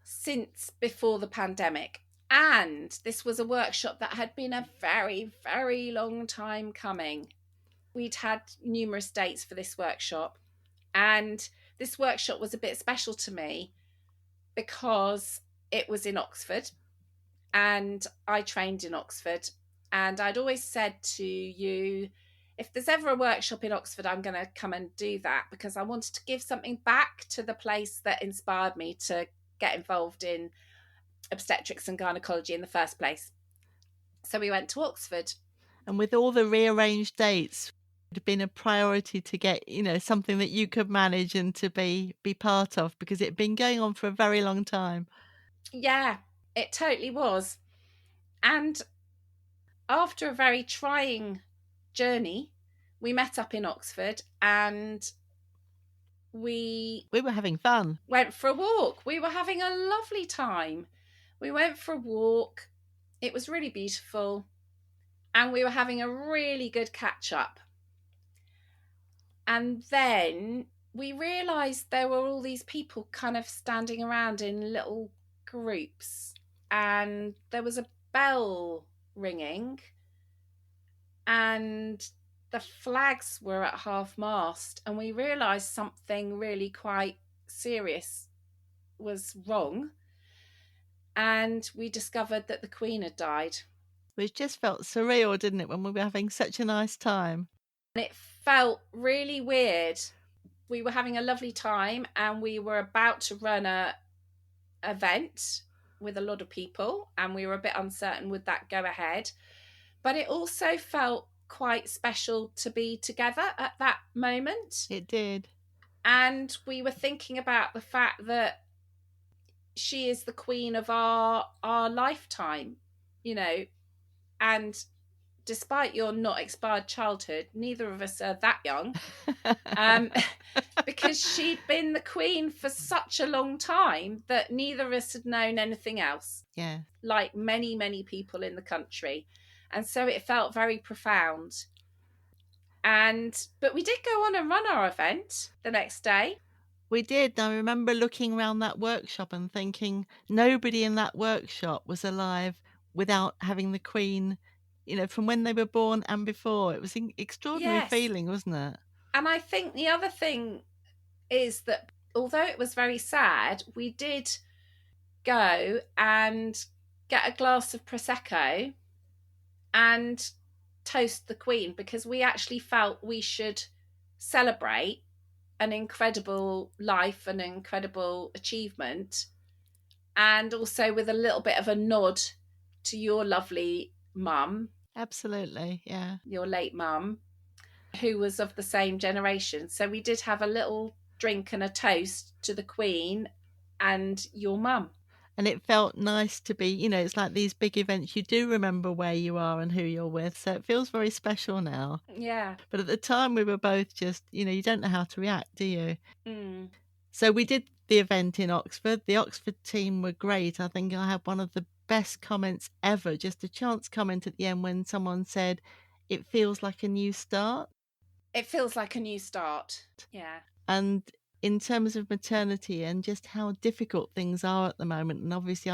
since before the pandemic. And this was a workshop that had been a very, very long time coming. We'd had numerous dates for this workshop. And this workshop was a bit special to me because it was in Oxford. And I trained in Oxford. And I'd always said to you, if there's ever a workshop in Oxford, I'm going to come and do that because I wanted to give something back to the place that inspired me to get involved in obstetrics and gynecology in the first place. So we went to Oxford. And with all the rearranged dates, it would have been a priority to get, something that you could manage and to be part of, because it had been going on for a very long time. Yeah, it totally was. And after a very trying journey, we met up in Oxford and we were having fun. Went for a walk. We were having a lovely time. We went for a walk. It was really beautiful. And we were having a really good catch up. And then we realised there were all these people kind of standing around in little groups. And there was a bell ringing. And the flags were at half-mast. And we realised something really quite serious was wrong. And we discovered that the Queen had died. Which just felt surreal, didn't it, when we were having such a nice time? And it felt really weird. We were having a lovely time and we were about to run a event with a lot of people and we were a bit uncertain would that go ahead. But it also felt quite special to be together at that moment. It did. And we were thinking about the fact that she is the queen of our lifetime, and despite your not expired childhood, neither of us are that young, because she'd been the queen for such a long time that neither of us had known anything else. Yeah. Like many, many people in the country. And so it felt very profound. But we did go on and run our event the next day. We did. I remember looking around that workshop and thinking nobody in that workshop was alive without having the Queen, from when they were born and before. It was an extraordinary feeling, wasn't it? And I think the other thing is that although it was very sad, we did go and get a glass of Prosecco and toast the Queen because we actually felt we should celebrate an incredible life, an incredible achievement, and also with a little bit of a nod to your lovely mum. Absolutely, yeah. Your late mum, who was of the same generation. So we did have a little drink and a toast to the Queen and your mum. And it felt nice to be, it's like these big events, you do remember where you are and who you're with. So it feels very special now. Yeah. But at the time we were both just, you don't know how to react, do you? Mm. So we did the event in Oxford. The Oxford team were great. I think I had one of the best comments ever, just a chance comment at the end when someone said, it feels like a new start. It feels like a new start. Yeah. And in terms of maternity and just how difficult things are at the moment, and obviously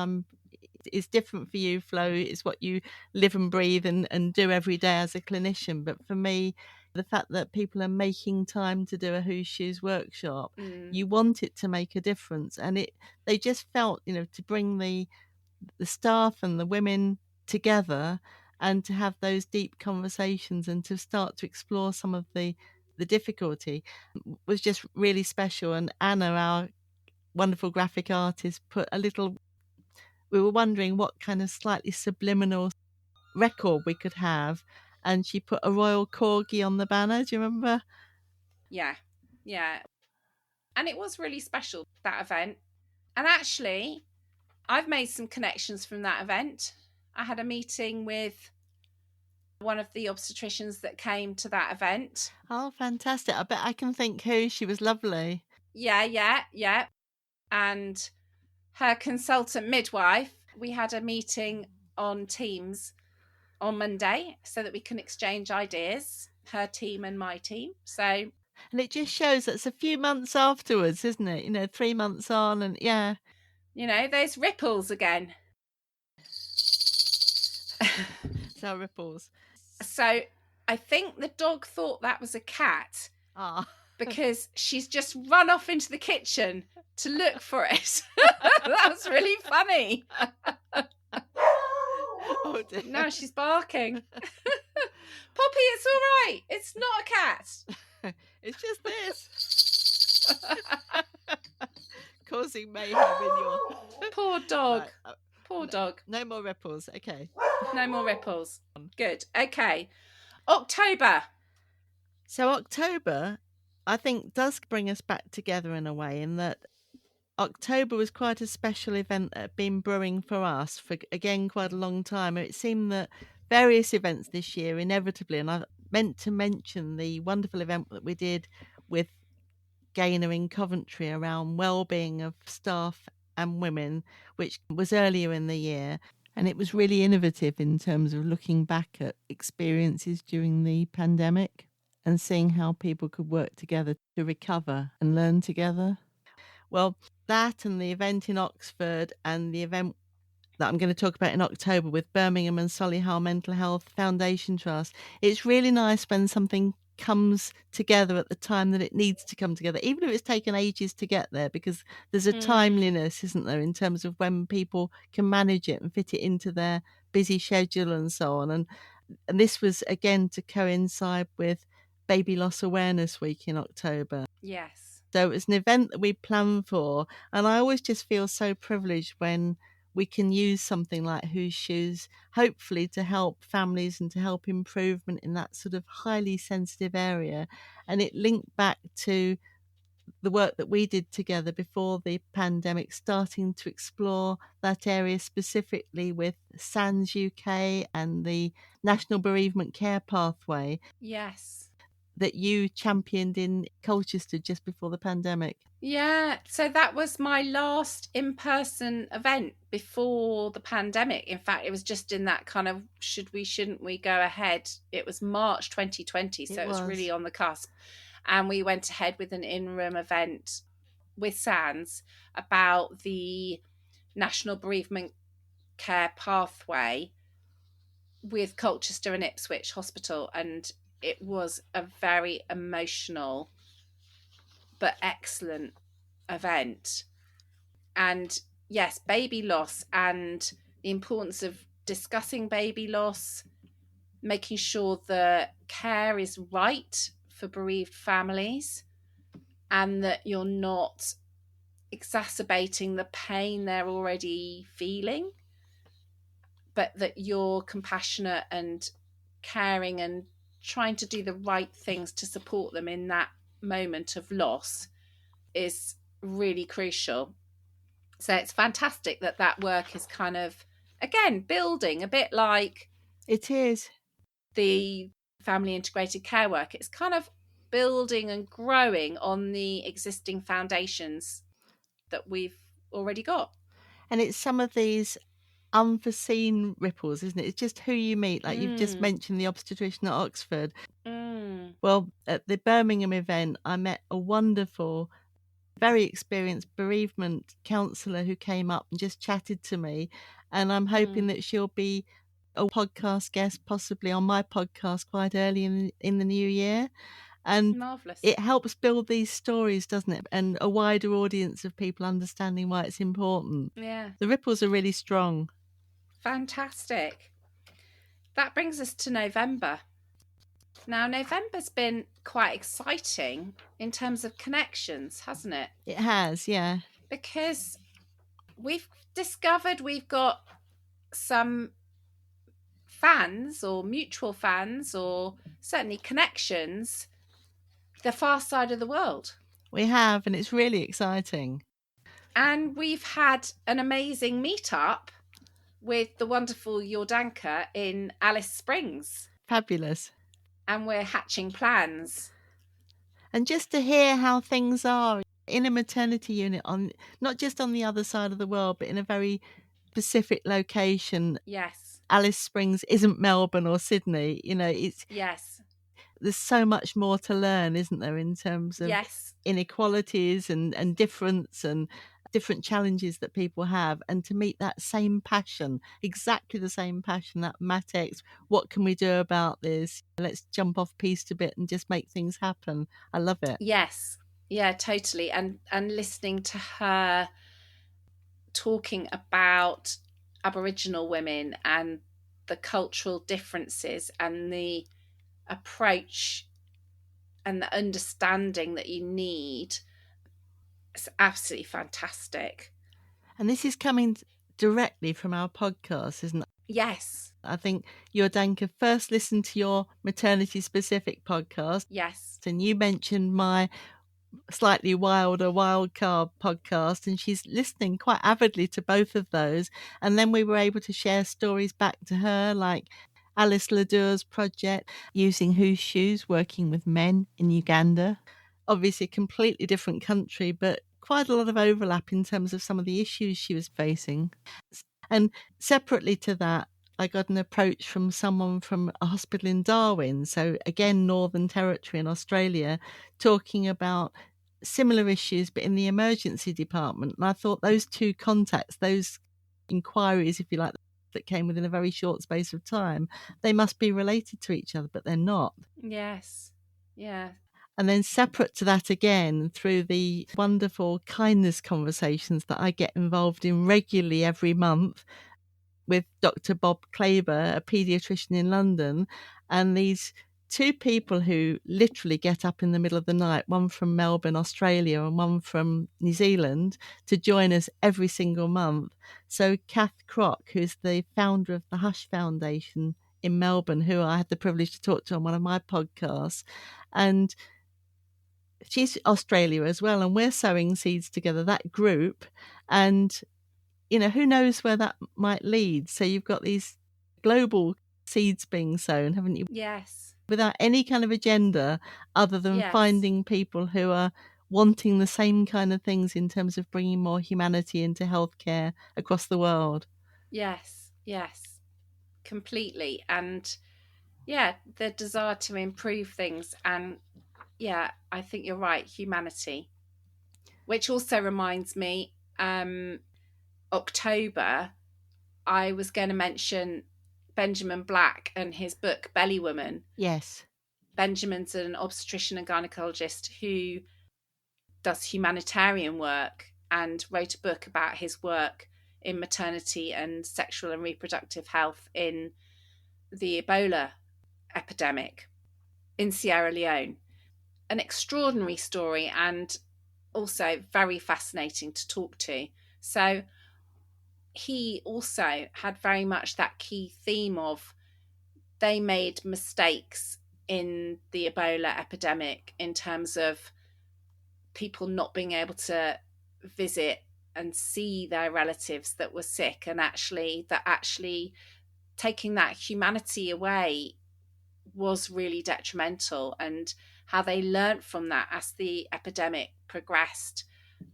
it's different for you, Flo, it's what you live and breathe and do every day as a clinician. But for me, the fact that people are making time to do a Who's Shoes workshop, you want it to make a difference. And they just felt, to bring the staff and the women together and to have those deep conversations and to start to explore some of the difficulty was just really special. And Anna, our wonderful graphic artist, we were wondering what kind of slightly subliminal record we could have, and she put a royal corgi on the banner. Do you remember? Yeah. And it was really special, that event. And actually, I've made some connections from that event. I had a meeting with one of the obstetricians that came to that event. Oh, fantastic. I bet I can think who. She was lovely. Yeah. And her consultant midwife, we had a meeting on Teams on Monday so that we can exchange ideas, her team and my team. So, and it just shows that it's a few months afterwards, isn't it? 3 months on, and yeah. There's ripples again. So ripples. So I think the dog thought that was a cat. Ah. Because she's just run off into the kitchen to look for it. That was really funny. Oh dear. Now she's barking. Poppy, it's all right. It's not a cat. It's just this. Causing mayhem in your... Poor dog. Right. Poor dog. No more ripples. Okay. No more ripples. Good. Okay. October. So October, I think, does bring us back together in a way, in that October was quite a special event that had been brewing for us for, again, quite a long time. It seemed that various events this year, inevitably, and I meant to mention the wonderful event that we did with Gaynor in Coventry around well-being of staff and women, which was earlier in the year. And it was really innovative in terms of looking back at experiences during the pandemic and seeing how people could work together to recover and learn together. Well, that and the event in Oxford and the event that I'm going to talk about in October with Birmingham and Solihull Mental Health Foundation Trust, it's really nice when something comes together at the time that it needs to come together, even if it's taken ages to get there, because there's a timeliness, isn't there, in terms of when people can manage it and fit it into their busy schedule and so on. And this was, again, to coincide with Baby Loss Awareness Week in October. Yes. So it was an event that we planned for, and I always just feel so privileged when we can use something like Who's Shoes, hopefully to help families and to help improvement in that sort of highly sensitive area. And it linked back to the work that we did together before the pandemic, starting to explore that area specifically with SANS UK and the National Bereavement Care Pathway. Yes. That you championed in Colchester just before the pandemic. Yeah, so that was my last in-person event before the pandemic. In fact, it was just in that kind of should we, shouldn't we go ahead. It was March 2020, so it was really on the cusp. And we went ahead with an in-room event with SANS about the National Bereavement Care Pathway with Colchester and Ipswich Hospital. And it was a very emotional but excellent event. And yes, baby loss and the importance of discussing baby loss, making sure the care is right for bereaved families and that you're not exacerbating the pain they're already feeling, but that you're compassionate and caring and trying to do the right things to support them in that moment of loss is really crucial. So it's fantastic that work is kind of, again, building a bit like It is. the family integrated care work. It's kind of building and growing on the existing foundations that we've already got. And it's some of these unforeseen ripples, isn't it? It's just who you meet. Like you've just mentioned the obstetrician at Oxford. Well, at the Birmingham event, I met a wonderful, very experienced bereavement counsellor who came up and just chatted to me. And I'm hoping that she'll be a podcast guest, possibly on my podcast quite early in the new year. And marvelous. It helps build these stories, doesn't it? And a wider audience of people understanding why it's important. Yeah. The ripples are really strong. Fantastic. That brings us to November. Now, November's been quite exciting in terms of connections, hasn't it? It has, yeah. Because we've discovered we've got some fans or mutual fans or certainly connections the far side of the world. We have, and it's really exciting. And we've had an amazing meetup with the wonderful Jordanka in Alice Springs. Fabulous. And we're hatching plans. And just to hear how things are in a maternity unit, on not just on the other side of the world, but in a very specific location. Yes. Alice Springs isn't Melbourne or Sydney. You know, it's yes. There's so much more to learn, isn't there, in terms of inequalities and difference and different challenges that people have, and to meet that same passion, exactly the same passion, that Matex, what can we do about this? Let's jump off piste a bit and just make things happen. I love it. Yes. Yeah, totally. And listening to her talking about Aboriginal women and the cultural differences and the approach and the understanding that you need, it's absolutely fantastic. And this is coming directly from our podcast, isn't it? Yes. I think Jordanka first listened to your maternity specific podcast. Yes. And you mentioned my slightly wilder wildcard podcast, and she's listening quite avidly to both of those. And then we were able to share stories back to her, like Alice Ladur's project, using whose shoes, working with men in Uganda. Obviously a completely different country, but quite a lot of overlap in terms of some of the issues she was facing. And separately to that, I got an approach from someone from a hospital in Darwin, so again, Northern Territory in Australia, talking about similar issues, but in the emergency department. And I thought those two contacts, those inquiries, if you like, that came within a very short space of time, they must be related to each other, but they're not. Yes. Yeah. And then separate to that again, through the wonderful kindness conversations that I get involved in regularly every month with Dr. Bob Klaber, a paediatrician in London, and these two people who literally get up in the middle of the night, one from Melbourne, Australia, and one from New Zealand, to join us every single month. So Kath Kroc, who's the founder of the Hush Foundation in Melbourne, who I had the privilege to talk to on one of my podcasts, and she's Australia as well, and we're sowing seeds together, that group, and you know, who knows where that might lead. So you've got these global seeds being sown, haven't you? Yes. Without any kind of agenda other than finding people who are wanting the same kind of things in terms of bringing more humanity into healthcare across the world. Yes, yes, completely. And yeah, the desire to improve things. And yeah, I think you're right, humanity. Which also reminds me, October, I was going to mention Benjamin Black and his book Belly Woman. Yes. Benjamin's an obstetrician and gynecologist who does humanitarian work and wrote a book about his work in maternity and sexual and reproductive health in the Ebola epidemic in Sierra Leone. An extraordinary story and also very fascinating to talk to. So he also had very much that key theme of they made mistakes in the Ebola epidemic in terms of people not being able to visit and see their relatives that were sick, and actually taking that humanity away was really detrimental, and how they learnt from that as the epidemic progressed,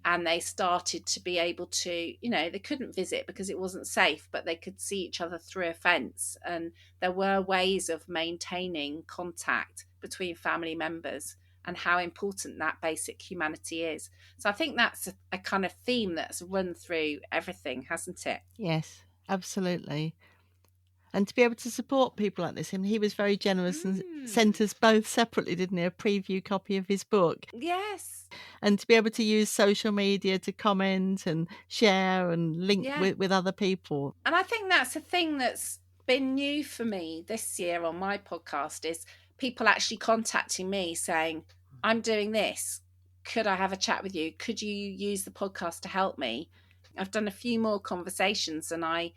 and they started to be able to, they couldn't visit because it wasn't safe, but they could see each other through a fence, and there were ways of maintaining contact between family members, and how important that basic humanity is. So I think that's a kind of theme that's run through everything, hasn't it? Yes, absolutely. And to be able to support people like this, and he was very generous and sent us both separately, didn't he, a preview copy of his book. Yes. And to be able to use social media to comment and share and link with other people. And I think that's a thing that's been new for me this year on my podcast, is people actually contacting me saying, I'm doing this. Could I have a chat with you? Could you use the podcast to help me? I've done a few more conversations, and I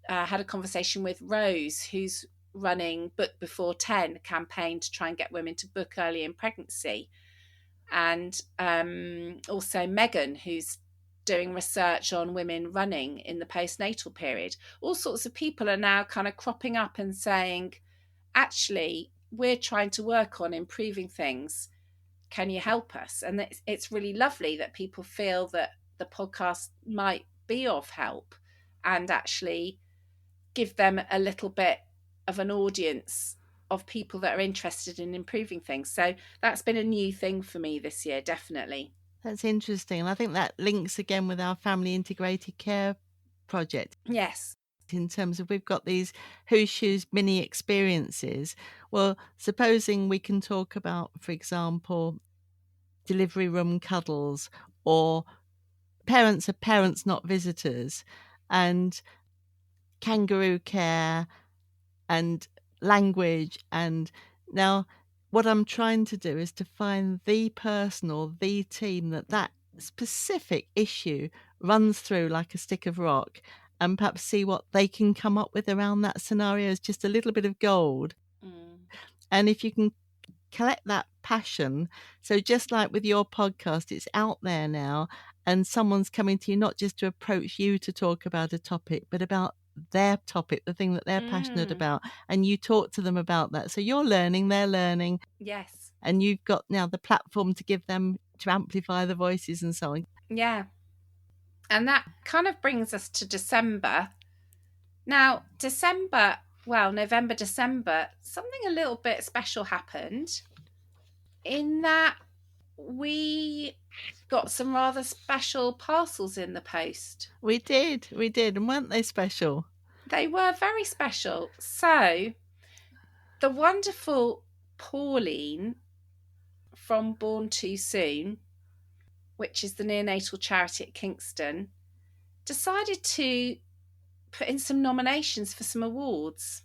had a conversation with Rose, who's running Book Before 10, a campaign to try and get women to book early in pregnancy. And also Megan, who's doing research on women running in the postnatal period. All sorts of people are now kind of cropping up and saying, actually, we're trying to work on improving things. Can you help us? And it's really lovely that people feel that the podcast might be of help, and actually give them a little bit of an audience of people that are interested in improving things. So that's been a new thing for me this year, definitely. That's interesting. And I think that links again with our family integrated care project. Yes. In terms of, we've got these Who Shoes mini experiences. Well, supposing we can talk about, for example, delivery room cuddles, or parents are parents, not visitors, and kangaroo care and language. And now what I'm trying to do is to find the person or the team that specific issue runs through like a stick of rock, and perhaps see what they can come up with around that scenario as just a little bit of gold. And if you can collect that passion, so just like with your podcast, it's out there now, and someone's coming to you not just to approach you to talk about a topic, but about their topic, the thing that they're passionate about, and you talk to them about that. So you're learning, they're learning. Yes. And you've got now the platform to give them, to amplify the voices and so on. Yeah. And that kind of brings us to December. Now, November, December, something a little bit special happened, in that we got some rather special parcels in the post. We did. And weren't they special? They were very special. So the wonderful Pauline from Born Too Soon, which is the neonatal charity at Kingston, decided to put in some nominations for some awards.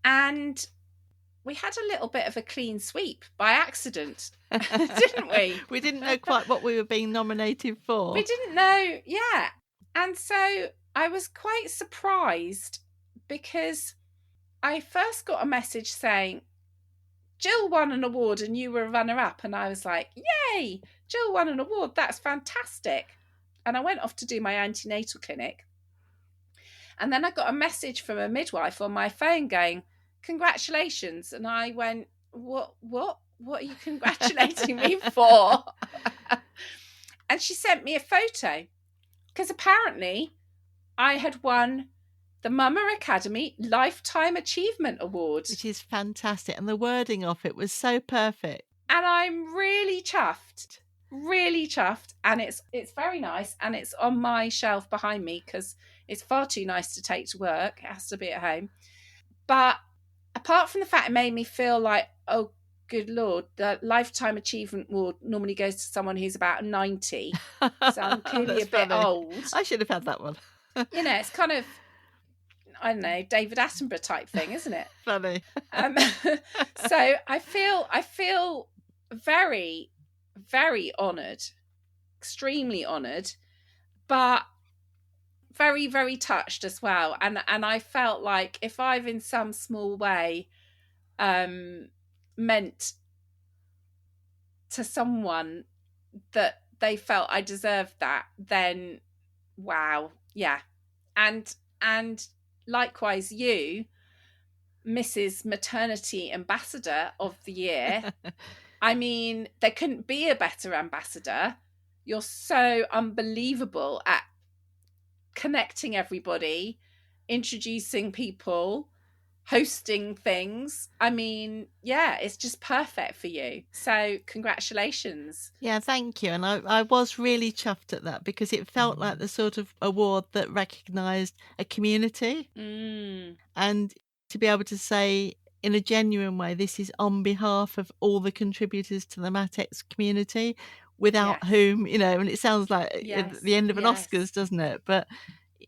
And we had a little bit of a clean sweep by accident, didn't we? We didn't know quite what we were being nominated for. We didn't know, yeah. And so I was quite surprised, because I first got a message saying, Jill won an award and you were a runner-up. And I was like, yay, Jill won an award. That's fantastic. And I went off to do my antenatal clinic. And then I got a message from a midwife on my phone going, congratulations. And I went, what are you congratulating me for? And she sent me a photo, because apparently I had won the Mama Academy Lifetime Achievement Award. Which is fantastic. And the wording of it was so perfect. And I'm really chuffed. And it's very nice. And it's on my shelf behind me, because it's far too nice to take to work. It has to be at home. But apart from the fact it made me feel like, oh, good Lord, the Lifetime Achievement Award normally goes to someone who's about 90. So I'm clearly a bit old. I should have had that one. It's kind of, I don't know, David Attenborough type thing, isn't it? Funny. So I feel very, very honoured, extremely honoured, but very, very touched as well. And I felt like if I've in some small way meant to someone that they felt I deserved that, then wow, yeah. And likewise, you, Mrs. Maternity Ambassador of the Year. I mean, there couldn't be a better ambassador. You're so unbelievable at connecting everybody, introducing people, hosting things. I mean, yeah, it's just perfect for you. So congratulations. Yeah, thank you. And I was really chuffed at that, because it felt like the sort of award that recognised a community. And to be able to say in a genuine way, this is on behalf of all the contributors to the MatX community, without whom, and it sounds like the end of an Oscars, doesn't it? But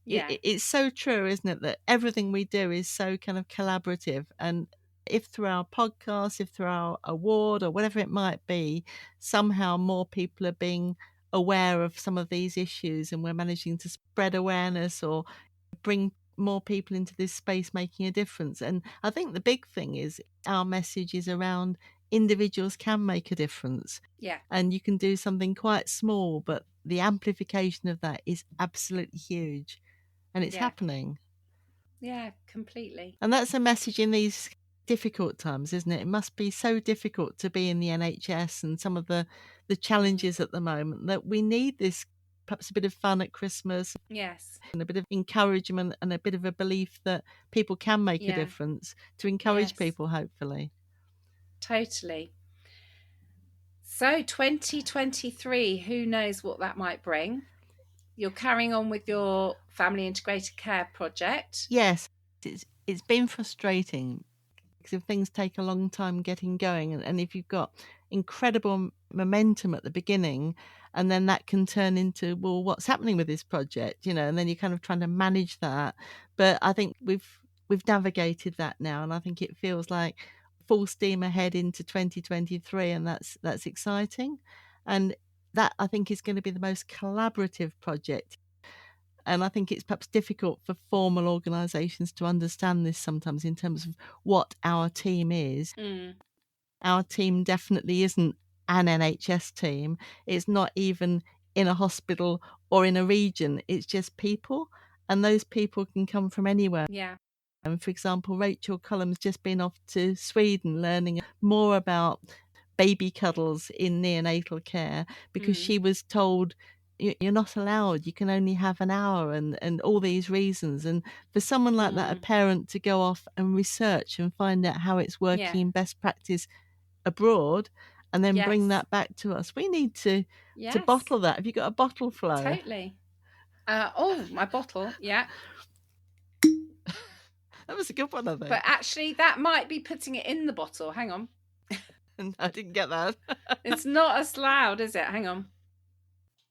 it's so true, isn't it, that everything we do is so kind of collaborative. And if through our podcast, if through our award or whatever it might be, somehow more people are being aware of some of these issues, and we're managing to spread awareness or bring more people into this space making a difference. And I think the big thing is our message is around individuals can make a difference. Yeah. And you can do something quite small, but the amplification of that is absolutely huge. And it's happening. Yeah, completely. And that's a message in these difficult times, isn't it? It must be so difficult to be in the NHS and some of the challenges at the moment, that we need this, perhaps a bit of fun at Christmas. Yes. And a bit of encouragement and a bit of a belief that people can make a difference, to encourage people, hopefully. Totally. So 2023, who knows what that might bring? You're carrying on with your family integrated care project. Yes, it's been frustrating, because if things take a long time getting going, and if you've got incredible momentum at the beginning, and then that can turn into, well, what's happening with this project, and then you're kind of trying to manage that. But I think we've navigated that now, and I think it feels like full steam ahead into 2023, and that's exciting. And that, I think, is going to be the most collaborative project. And I think it's perhaps difficult for formal organisations to understand this sometimes, in terms of what our team is. Our team definitely isn't an NHS team. It's not even in a hospital or in a region. It's just people, and those people can come from anywhere. Yeah. And for example, Rachel Cullum's just been off to Sweden learning more about baby cuddles in neonatal care, because she was told, you're not allowed, you can only have an hour, and all these reasons. And for someone like that, a parent, to go off and research and find out how it's working in best practice abroad, and then bring that back to us, we need to bottle that. Have you got a bottle, Flo? Totally. My bottle. Yeah. That was a good one, I think. But actually, that might be putting it in the bottle. Hang on. I didn't get that. It's not as loud, is it? Hang on.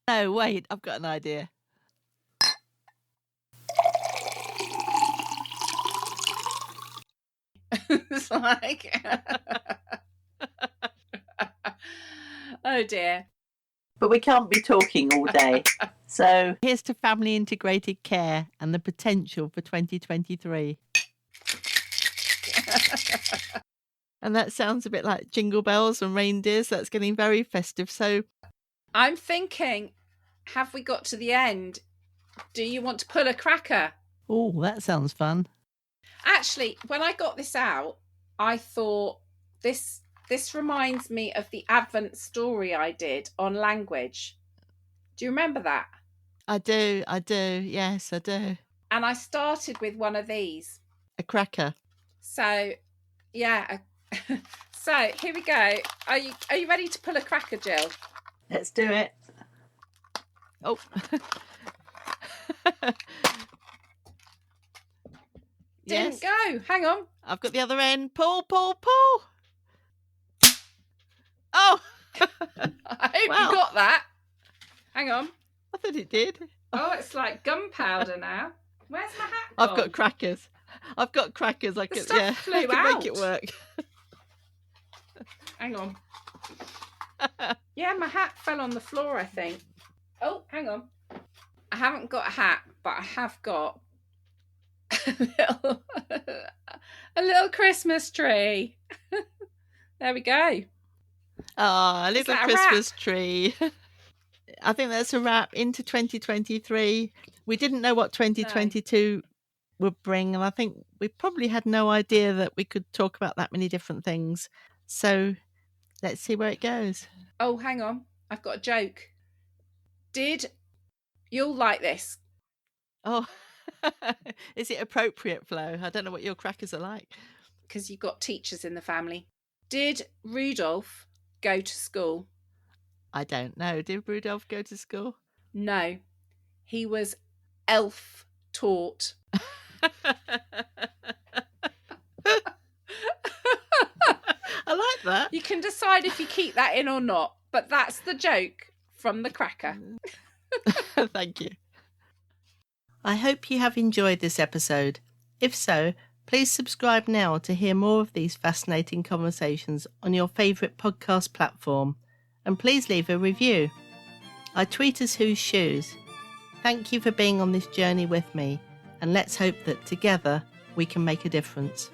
No, wait, I've got an idea. It's like... Oh dear. But we can't be talking all day. So here's to family integrated care and the potential for 2023. And that sounds a bit like jingle bells and reindeers. That's getting very festive. So I'm thinking, have we got to the end? Do you want to pull a cracker? Oh, that sounds fun. Actually, when I got this out, I thought this reminds me of the Advent story I did on language. Do you remember that? I do. Yes, I do. And I started with one of these. A cracker. So, yeah. So, here we go. Are you ready to pull a cracker, Jill? Let's do it. Oh. Didn't go. Hang on. I've got the other end. Pull. Oh. I hope you got that. Hang on. I thought it did. Oh, it's like gunpowder now. Where's my hat I've gone? got crackers. I can, flew I can out. make it work. Hang on. Yeah, my hat fell on the floor, I think. Oh, hang on. I haven't got a hat, but I have got a little Christmas tree. There we go. Ah, a little Christmas tree. I think that's a wrap into 2023. We didn't know what 2022 would bring, and I think we probably had no idea that we could talk about that many different things. So let's see where it goes. Oh, hang on. I've got a joke. You'll like this. Oh, is it appropriate, Flo? I don't know what your crackers are like. Because you've got teachers in the family. Did Rudolph go to school? I don't know. Did Rudolph go to school? No. He was elf taught. I like that. You can decide if you keep that in or not, but that's the joke from the cracker. Thank you. I hope you have enjoyed this episode. If so, please subscribe now to hear more of these fascinating conversations on your favourite podcast platform, and please leave a review. I tweet as Whose Shoes. Thank you for being on this journey with me, and let's hope that together we can make a difference.